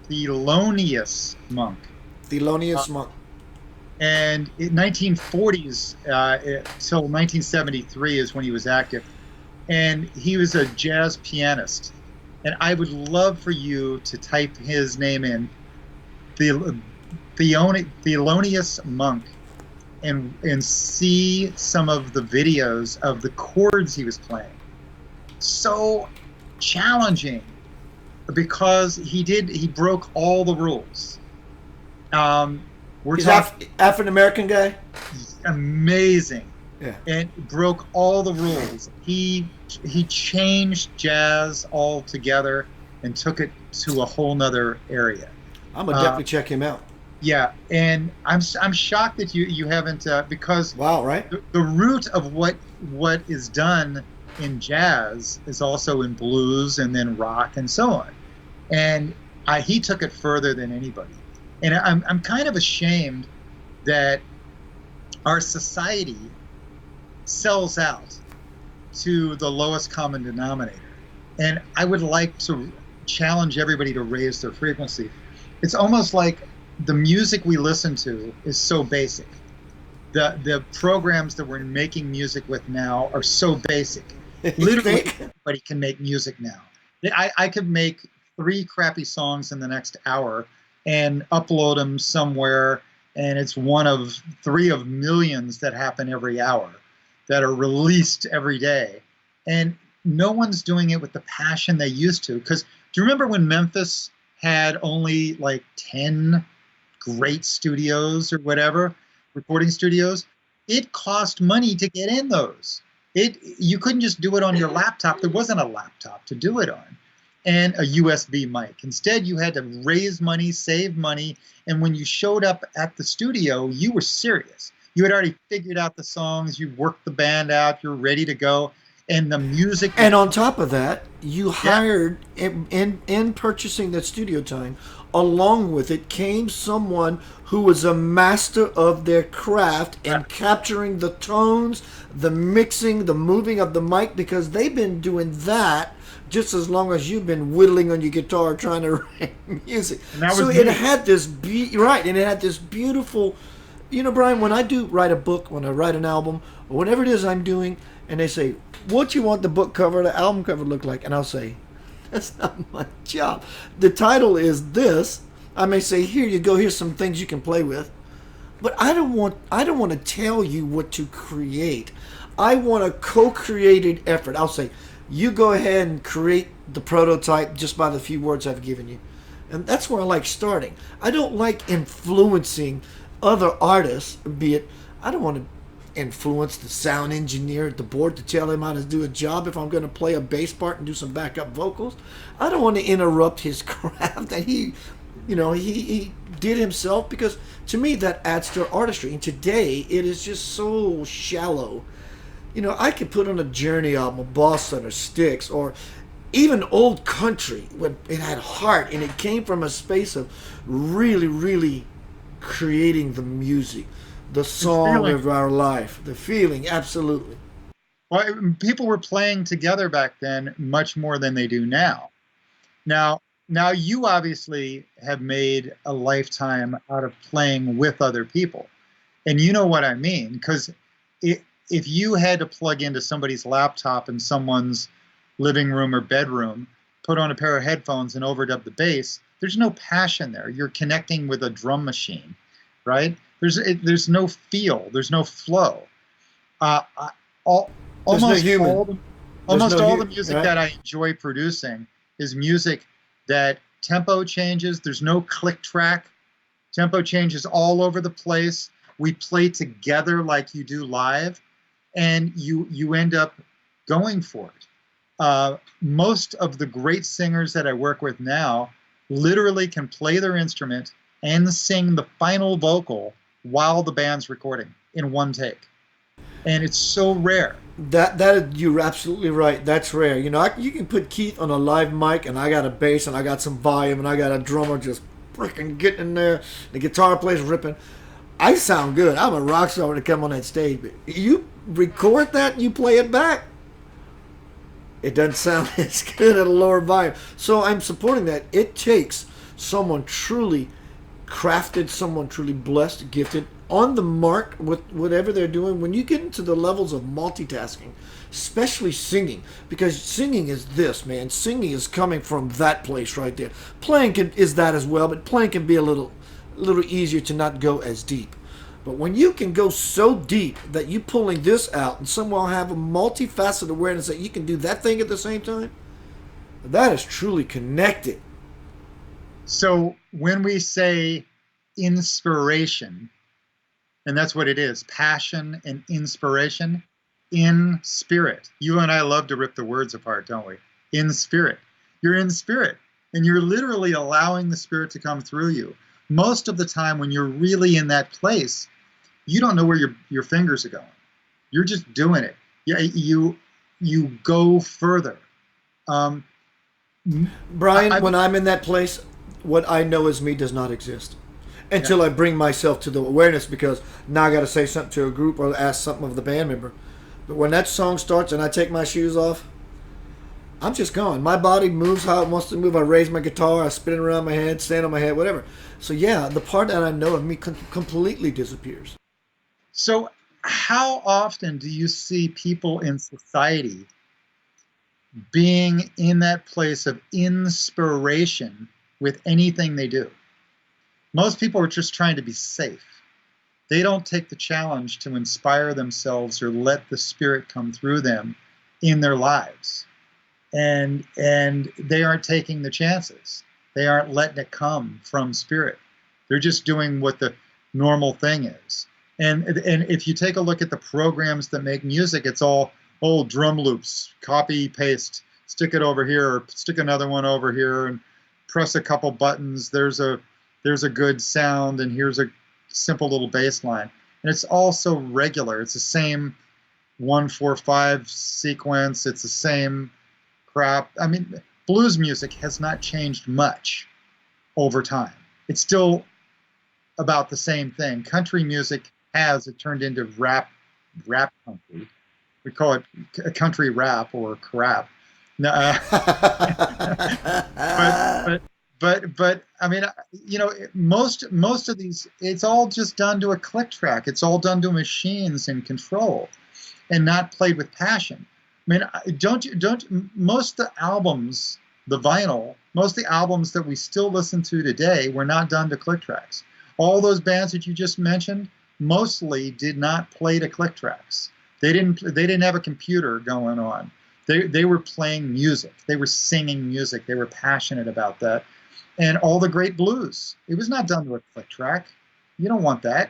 Thelonious Monk. Thelonious Monk. And in 1940s till 1973 is when he was active. And he was a jazz pianist. And I would love for you to type his name in, Thelonious Monk, and see some of the videos of the chords he was playing. So challenging, because he broke all the rules. He's African American guy. Amazing. Yeah. And broke all the rules. He changed jazz altogether and took it to a whole nother area. I'm gonna definitely check him out. Yeah, and I'm shocked that you haven't, because wow, right? The root of what is done in jazz is also in blues and then rock and so on, and he took it further than anybody. And I'm kind of ashamed that our society sells out to the lowest common denominator, and I would like to challenge everybody to raise their frequency. It's almost like the music we listen to is so basic. The programs that we're making music with now are so basic. Literally, anybody can make music now. I could make 3 crappy songs in the next hour and upload them somewhere, and it's one of 3 of millions that happen every hour that are released every day. And no one's doing it with the passion they used to. Because do you remember when Memphis had only like 10 great studios or whatever, recording studios? It cost money to get in those. You couldn't just do it on your laptop. There wasn't a laptop to do it on, and a USB mic. Instead, you had to raise money, save money, and when you showed up at the studio, you were serious. You had already figured out the songs, you worked the band out, you're ready to go, and the music. And on top of that, you hired, in purchasing that studio time, along with it came someone who was a master of their craft in capturing the tones, the mixing, the moving of the mic, because they've been doing that just as long as you've been whittling on your guitar trying to write music. So it had this and it had this beautiful, Brian, when I do write a book, when I write an album, or whatever it is I'm doing, and they say, what you want the book cover, the album cover to look like? And I'll say, that's not my job. The title is this. I may say, here you go, here's some things you can play with. But I don't want to tell you what to create. I want a co-created effort. I'll say, you go ahead and create the prototype just by the few words I've given you. And that's where I like starting. I don't like influencing other artists, I don't want to influence the sound engineer at the board to tell him how to do a job if I'm going to play a bass part and do some backup vocals. I don't want to interrupt his craft that he did himself, because to me that adds to artistry. And today it is just so shallow I could put on a Journey album, a Boston or Styx, or even old country when it had heart and it came from a space of really, really creating the music, the song feeling. of our life, the feeling, absolutely. Well, people were playing together back then much more than they do now. Now, now you obviously have made a lifetime out of playing with other people. And you know what I mean, because if you had to plug into somebody's laptop in someone's living room or bedroom, put on a pair of headphones and overdub the bass, there's no passion there. You're connecting with a drum machine, right? There's no feel, there's no flow. Uh, I- all, There's no almost human. all the, There's almost no all the music right? that I enjoy producing is music that tempo changes. There's no click track. Tempo changes all over the place. We play together like you do live, and you end up going for it. Most of the great singers that I work with now literally can play their instrument and sing the final vocal while the band's recording in one take, and it's so rare. That you're absolutely right. That's rare. You can put Keith on a live mic, and I got a bass, and I got some volume, and I got a drummer just freaking getting in there. The guitar player's ripping. I sound good. I'm a rock star when I come on that stage. But you record that, and you play it back, it doesn't sound as good at a lower volume. So I'm supporting that. It takes someone truly crafted, someone truly blessed, gifted, on the mark with whatever they're doing. When you get into the levels of multitasking, especially singing, because singing is this, man. Singing is coming from that place right there. Playing is that as well, but playing can be a little easier to not go as deep. But when you can go so deep that you pulling this out and somehow have a multifaceted awareness that you can do that thing at the same time, that is truly connected. So when we say inspiration, and that's what it is, passion and inspiration, in spirit. You and I love to rip the words apart, don't we? In spirit. You're in spirit, and you're literally allowing the spirit to come through you. Most of the time when you're really in that place, you don't know where your fingers are going. You're just doing it. Yeah, you go further. Um, Brian, when I'm in that place, what I know as me does not exist until I bring myself to the awareness, because now I got to say something to a group or ask something of the band member. But when that song starts and I take my shoes off, I'm just gone. My body moves how it wants to move. I raise my guitar, I spin it around my head, stand on my head, whatever. So yeah, the part that I know of me completely disappears. So how often do you see people in society being in that place of inspiration with anything they do? Most people are just trying to be safe. They don't take the challenge to inspire themselves or let the spirit come through them in their lives. And they aren't taking the chances. They aren't letting it come from spirit. They're just doing what the normal thing is. And if you take a look at the programs that make music, it's all old drum loops, copy, paste, stick it over here, or stick another one over here, and press a couple buttons. There's a good sound, and here's a simple little bass line. And it's all so regular. It's the same 1-4-5 sequence. It's the same crap. I mean, blues music has not changed much over time. It's still about the same thing. Country music it turned into rap country. We call it country rap or crap. But I mean, most of these, it's all just done to a click track. It's all done to machines and control, and not played with passion. I mean, most of the albums, the vinyl, most of the albums that we still listen to today were not done to click tracks. All those bands that you just mentioned mostly did not play to click tracks. They didn't have a computer going on. They were playing music. They were singing music. They were passionate about that. And all the great blues, it was not done to a click track. You don't want that.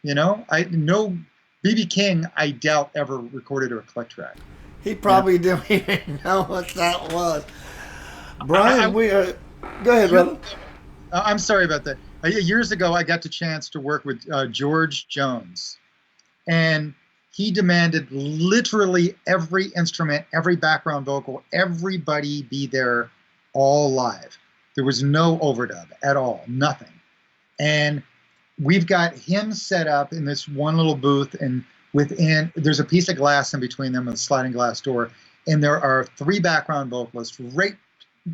I know B.B. King, I doubt ever recorded to a click track. He probably didn't even know what that was. Brian, go ahead, brother. I'm sorry about that. Years ago, I got the chance to work with George Jones, and he demanded literally every instrument, every background vocal, everybody be there all live. There was no overdub at all, nothing. And we've got him set up in this one little booth, and there's a piece of glass in between them, a sliding glass door, and there are 3 background vocalists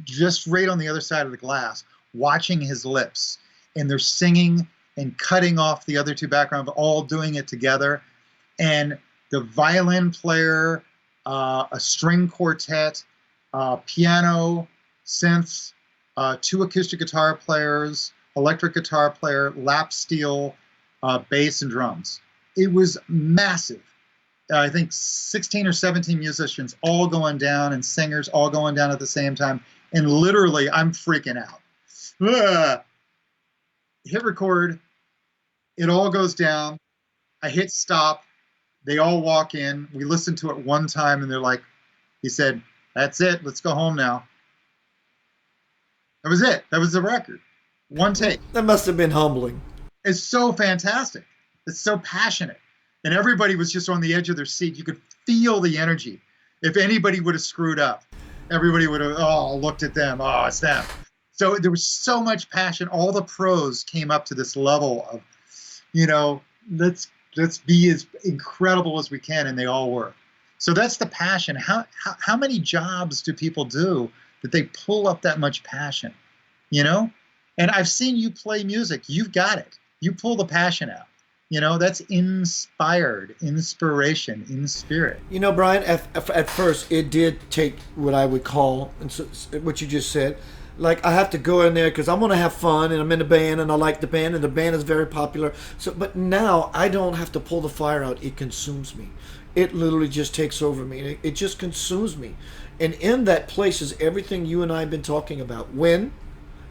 just right on the other side of the glass, watching his lips, and they're singing and cutting off the other 2 background, all doing it together. And the violin player, a string quartet, piano, synths, 2 acoustic guitar players, electric guitar player, lap steel, bass, and drums. It was massive. I think 16 or 17 musicians all going down, and singers all going down at the same time. And literally, I'm freaking out. Ugh. Hit record. It all goes down. I hit stop. They all walk in. We listened to it one time, and they're like, he said, "That's it. Let's go home now." That was it. That was the record. One take. That must have been humbling. It's so fantastic. It's so passionate. And everybody was just on the edge of their seat. You could feel the energy. If anybody would have screwed up, everybody would have, looked at them. Oh, it's them. So there was so much passion. All the pros came up to this level of, let's be as incredible as we can, and they all were. So that's the passion. How many jobs do people do that they pull up that much passion? And I've seen you play music. You've got it. You pull the passion out. That's inspiration in spirit. Brian, at first it did take what I would call, and so, what you just said, like I have to go in there because I want to have fun, and I'm in a band, and I like the band, and the band is very popular. So, but now I don't have to pull the fire out. It consumes me. It literally just takes over me. It just consumes me. And in that place is everything you and I have been talking about. When?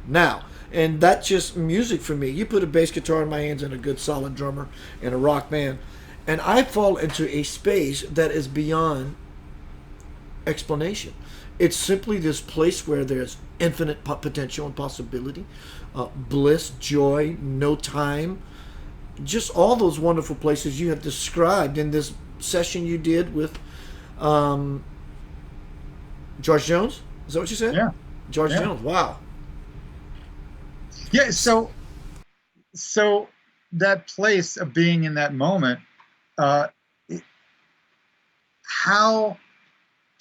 Now. And that's just music for me. You put a bass guitar in my hands and a good solid drummer in a rock band, and I fall into a space that is beyond explanation. It's simply this place where there's infinite potential and possibility, bliss, joy, no time, just all those wonderful places you have described in this session you did with George Jones. Is that what you said? Yeah. George Jones. Wow. Yeah, so that place of being in that moment, how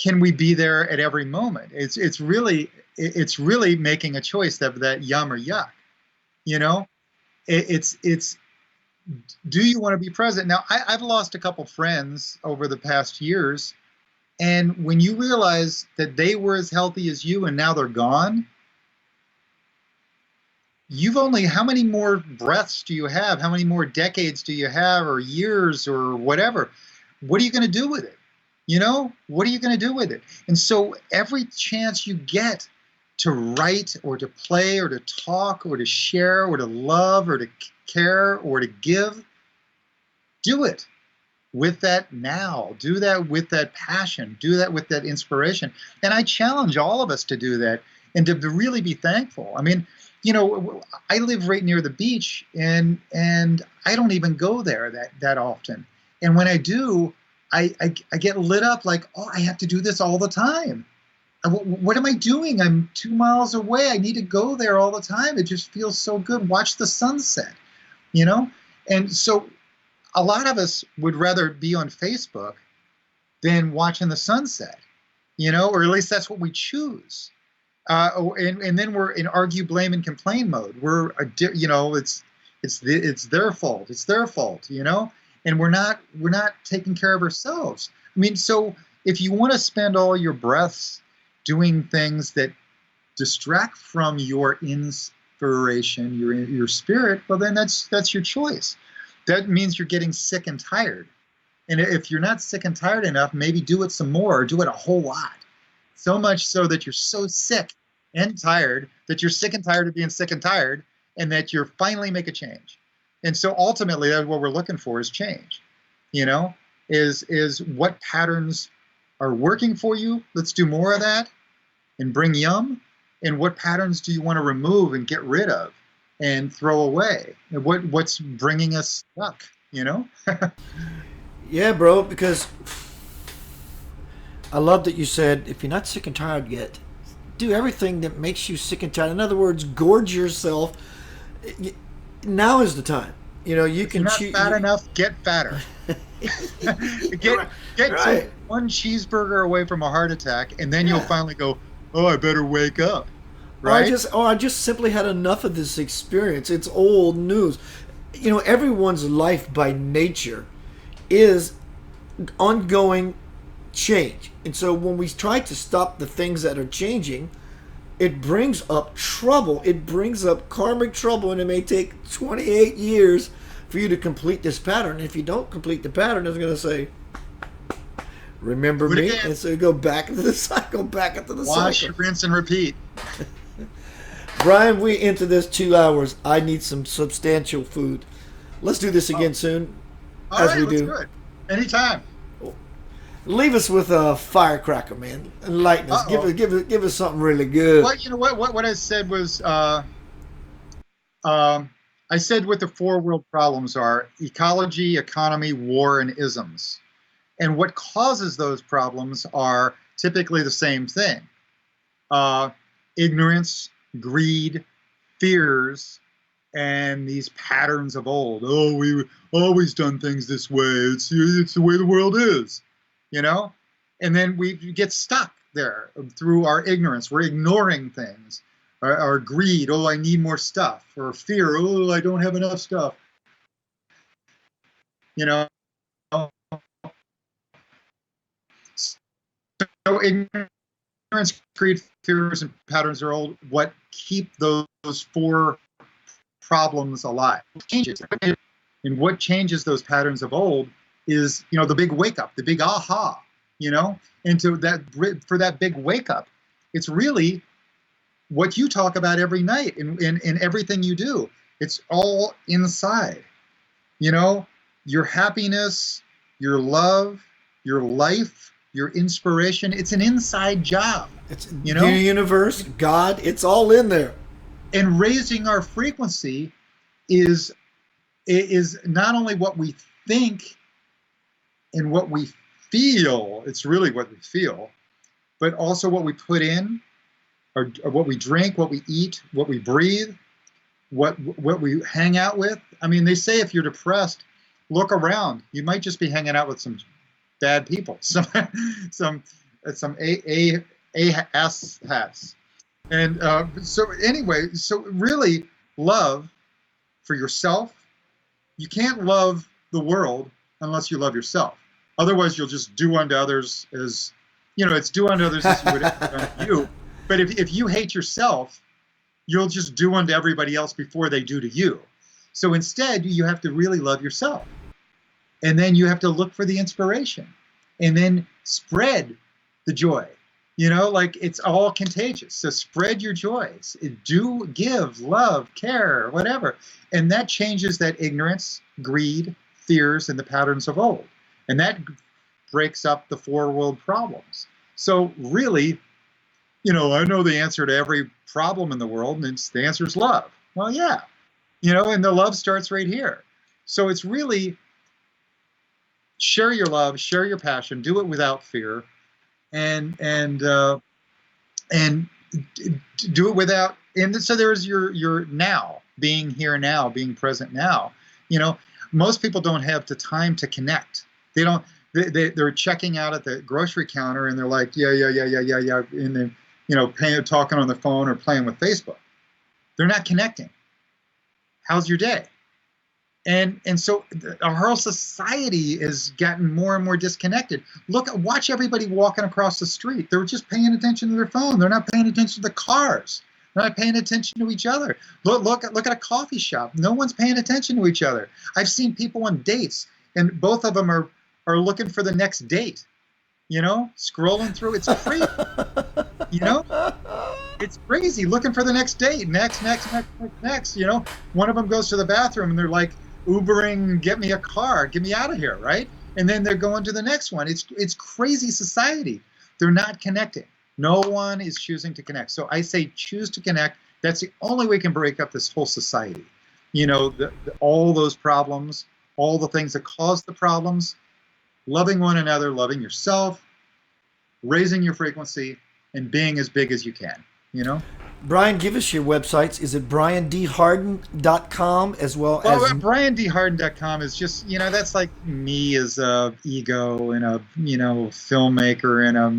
can we be there at every moment? It's really making a choice that yum or yuck. It's do you want to be present? Now I've lost a couple friends over the past years, and when you realize that they were as healthy as you and now they're gone, how many more breaths do you have? How many more decades do you have, or years, or whatever? What are you going to do with it? What are you going to do with it? And so every chance you get to write or to play or to talk or to share or to love or to care or to give, do it with that now. Do that with that passion. Do that with that inspiration. And I challenge all of us to do that and to really be thankful. I mean, I live right near the beach, and I don't even go there that often. And when I do, I get lit up like, I have to do this all the time. What am I doing? I'm 2 miles away. I need to go there all the time. It just feels so good. Watch the sunset, And so a lot of us would rather be on Facebook than watching the sunset, or at least that's what we choose. And then we're in argue, blame, and complain mode. It's their fault. It's their fault, and we're not taking care of ourselves. I mean, so if you want to spend all your breaths doing things that distract from your inspiration, your spirit, well, then that's your choice. That means you're getting sick and tired. And if you're not sick and tired enough, maybe do it some more, or do it a whole lot. So much so that you're so sick and tired that you're sick and tired of being sick and tired, and that you're finally make a change. And so ultimately, that's what we're looking for, is change. Is what patterns are working for you? Let's do more of that and bring yum. And what patterns do you want to remove and get rid of and throw away? And what's bringing us stuck? Yeah, bro, because I love that you said if you're not sick and tired yet, do everything that makes you sick and tired. In other words, gorge yourself. Now is the time. You know, you If you're can not choose. fat enough, get fatter. You're get right. get to Right. one cheeseburger away from a heart attack, and then you'll Yeah. finally go, "Oh, I better wake up." Or Right? I just simply had enough of this experience. It's old news. You know, everyone's life by nature is ongoing change. And so when we try to stop the things that are changing, it brings up trouble. It brings up karmic trouble, and it may take 28 years for you to complete this pattern. If you don't complete the pattern, it's going to say, remember Do it me? again. And so you go back into the cycle, back into the Wash, cycle. rinse, and repeat. Brian, we into this 2 hours. I need some substantial food. Let's do this again soon, All as right, we let's do. do it. Anytime. Leave us with a firecracker, man. Enlighten us. Uh-oh. Give us something really good. Well, you know what I said was, I said what the four world problems are: ecology, economy, war, and isms. And what causes those problems are typically the same thing: uh, ignorance, greed, fears, and these patterns of old. Oh, we've always done things this way. It's the way the world is, you know? And then we get stuck there through our ignorance. We're ignoring things. Our greed, oh, I need more stuff. Or fear, oh, I don't have enough stuff. You know? So ignorance, greed, fears, and patterns are old. What keep those four problems alive? Changes. And what changes those patterns of old is, you know, the big wake up, the big aha, you know? And to that, for that big wake up, it's really what you talk about every night in everything you do. It's all inside, you know, your happiness, your love, your life, your inspiration. It's an inside job, It's you know? the universe, God, it's all in there. And raising our frequency is not only what we think and what we feel, it's really what we feel, but also what we put in, or what we drink, what we eat, what we breathe, what we hang out with. I mean, they say if you're depressed, look around. You might just be hanging out with some bad people, some ass hats. And so anyway, so really love for yourself. You can't love the world unless you love yourself. Otherwise, you'll just do unto others as, you know, it's do unto others as you would have done to you. But if you hate yourself, you'll just do unto everybody else before they do to you. So instead, you have to really love yourself. And then you have to look for the inspiration and then spread the joy. You know, like it's all contagious. So spread your joys. Do give, love, care, whatever. And that changes that ignorance, greed, fears, and the patterns of old. And that breaks up the four world problems. So really, you know, I know the answer to every problem in the world, and the answer is love. Well, yeah, you know, and the love starts right here. So it's really share your love, share your passion, do it without fear, and do it without. And so there's your now, being here now, being present now. You know, most people don't have the time to connect. They don't. They're checking out at the grocery counter, and they're like, yeah, and then, you know, talking on the phone or playing with Facebook. They're not connecting. How's your day? And so our whole society has gotten more and more disconnected. Watch everybody walking across the street. They're just paying attention to their phone. They're not paying attention to the cars. They're not paying attention to each other. Look at a coffee shop. No one's paying attention to each other. I've seen people on dates, and both of them are looking for the next date. You know, scrolling through. It's crazy. You know, it's crazy. Looking for the next date. Next. You know, one of them goes to the bathroom, and they're like, Ubering, get me a car, get me out of here, right? And then they're going to the next one. It's crazy society. They're not connecting. No one is choosing to connect. So I say choose to connect. That's the only way we can break up this whole society. You know, all those problems, all the things that cause the problems, loving one another, loving yourself, raising your frequency, and being as big as you can, you know? Brian, give us your websites. Is it briandharden.com as well Well, as... BrianDHarden.com is just, that's like me as a ego and a, filmmaker and a,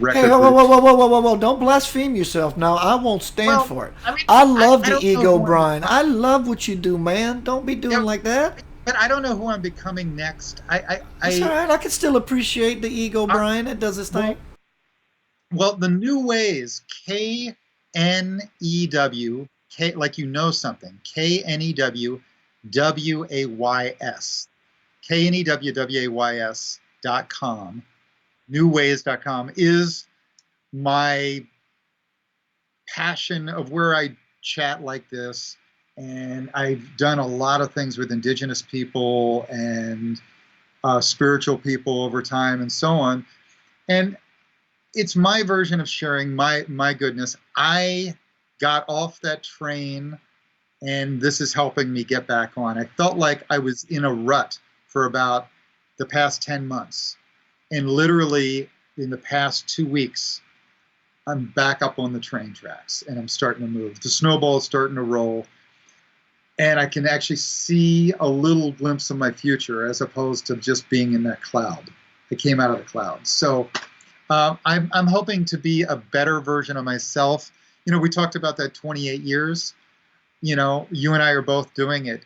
record Hey, whoa, whoa, producer. whoa, whoa, whoa, whoa, whoa. Don't blaspheme yourself now. I won't stand Well, for it. I mean, I love I the don't know ego, who I'm Brian. I becoming. love what you do, man. Don't be doing Yeah, like that. But I don't know who I'm becoming next. It's all right. I can still appreciate the ego, Brian. It does its thing. Well, the new ways, KNEW, like something, KNEWWAYS, KNEWWAYS.com, newways.com is my passion of where I chat like this. And I've done a lot of things with indigenous people and spiritual people over time and so on. And it's my version of sharing my goodness. I got off that train, and this is helping me get back on. I felt like I was in a rut for about the past 10 months. And literally in the past 2 weeks, I'm back up on the train tracks and I'm starting to move. The snowball's starting to roll. And I can actually see a little glimpse of my future as opposed to just being in that cloud. I came out of the cloud. So I'm hoping to be a better version of myself. We talked about that 28 years. You and I are both doing it.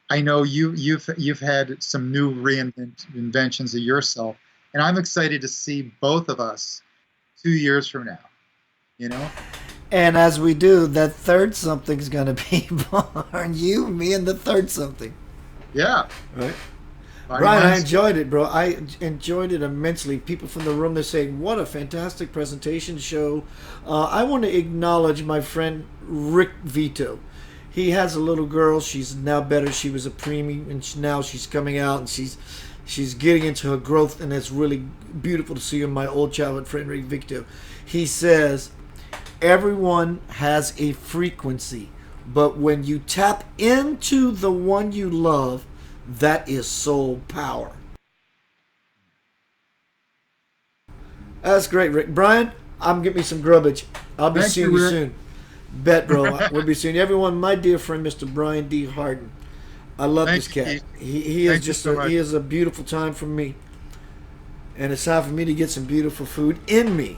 I know you've had some new reinventions of yourself, and I'm excited to see both of us 2 years from now. And as we do, that third something's going to be born. You, me, and the third something. Yeah. Right. Body, Brian, mind, I enjoyed it, bro. I enjoyed it immensely. People from the room, they're saying, what a fantastic presentation show. I want to acknowledge my friend Rick Vito. He has a little girl. She's now better. She was a preemie, and now she's coming out, and she's getting into her growth, and it's really beautiful to see her, my old childhood friend Rick Vito. He says, everyone has a frequency, but when you tap into the one you love, that is soul power. That's great, Rick. Brian, I'm getting me some grubbage. I'll be Thank seeing you, you Rick. soon. Bet, bro. We'll be seeing everyone. My dear friend, Mr. Brian D. Hardin. I love Thank this you, cat. Keith. He is Thank you just so much. he is a beautiful time for me, and it's time for me to get some beautiful food in me.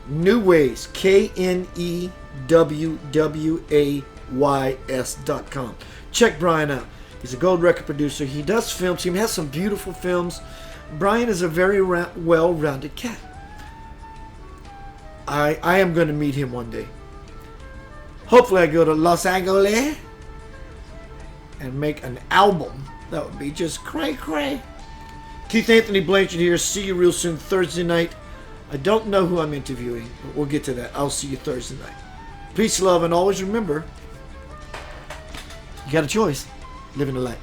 New Ways, KNEWWAYS.com. Check Brian out. He's a gold record producer. He does films. He has some beautiful films. Brian is a very well-rounded cat. I am going to meet him one day. Hopefully I go to Los Angeles and make an album. That would be just cray-cray. Keith Anthony Blanchard here. See you real soon Thursday night. I don't know who I'm interviewing, but we'll get to that. I'll see you Thursday night. Peace, love, and always remember, you got a choice. Living the light.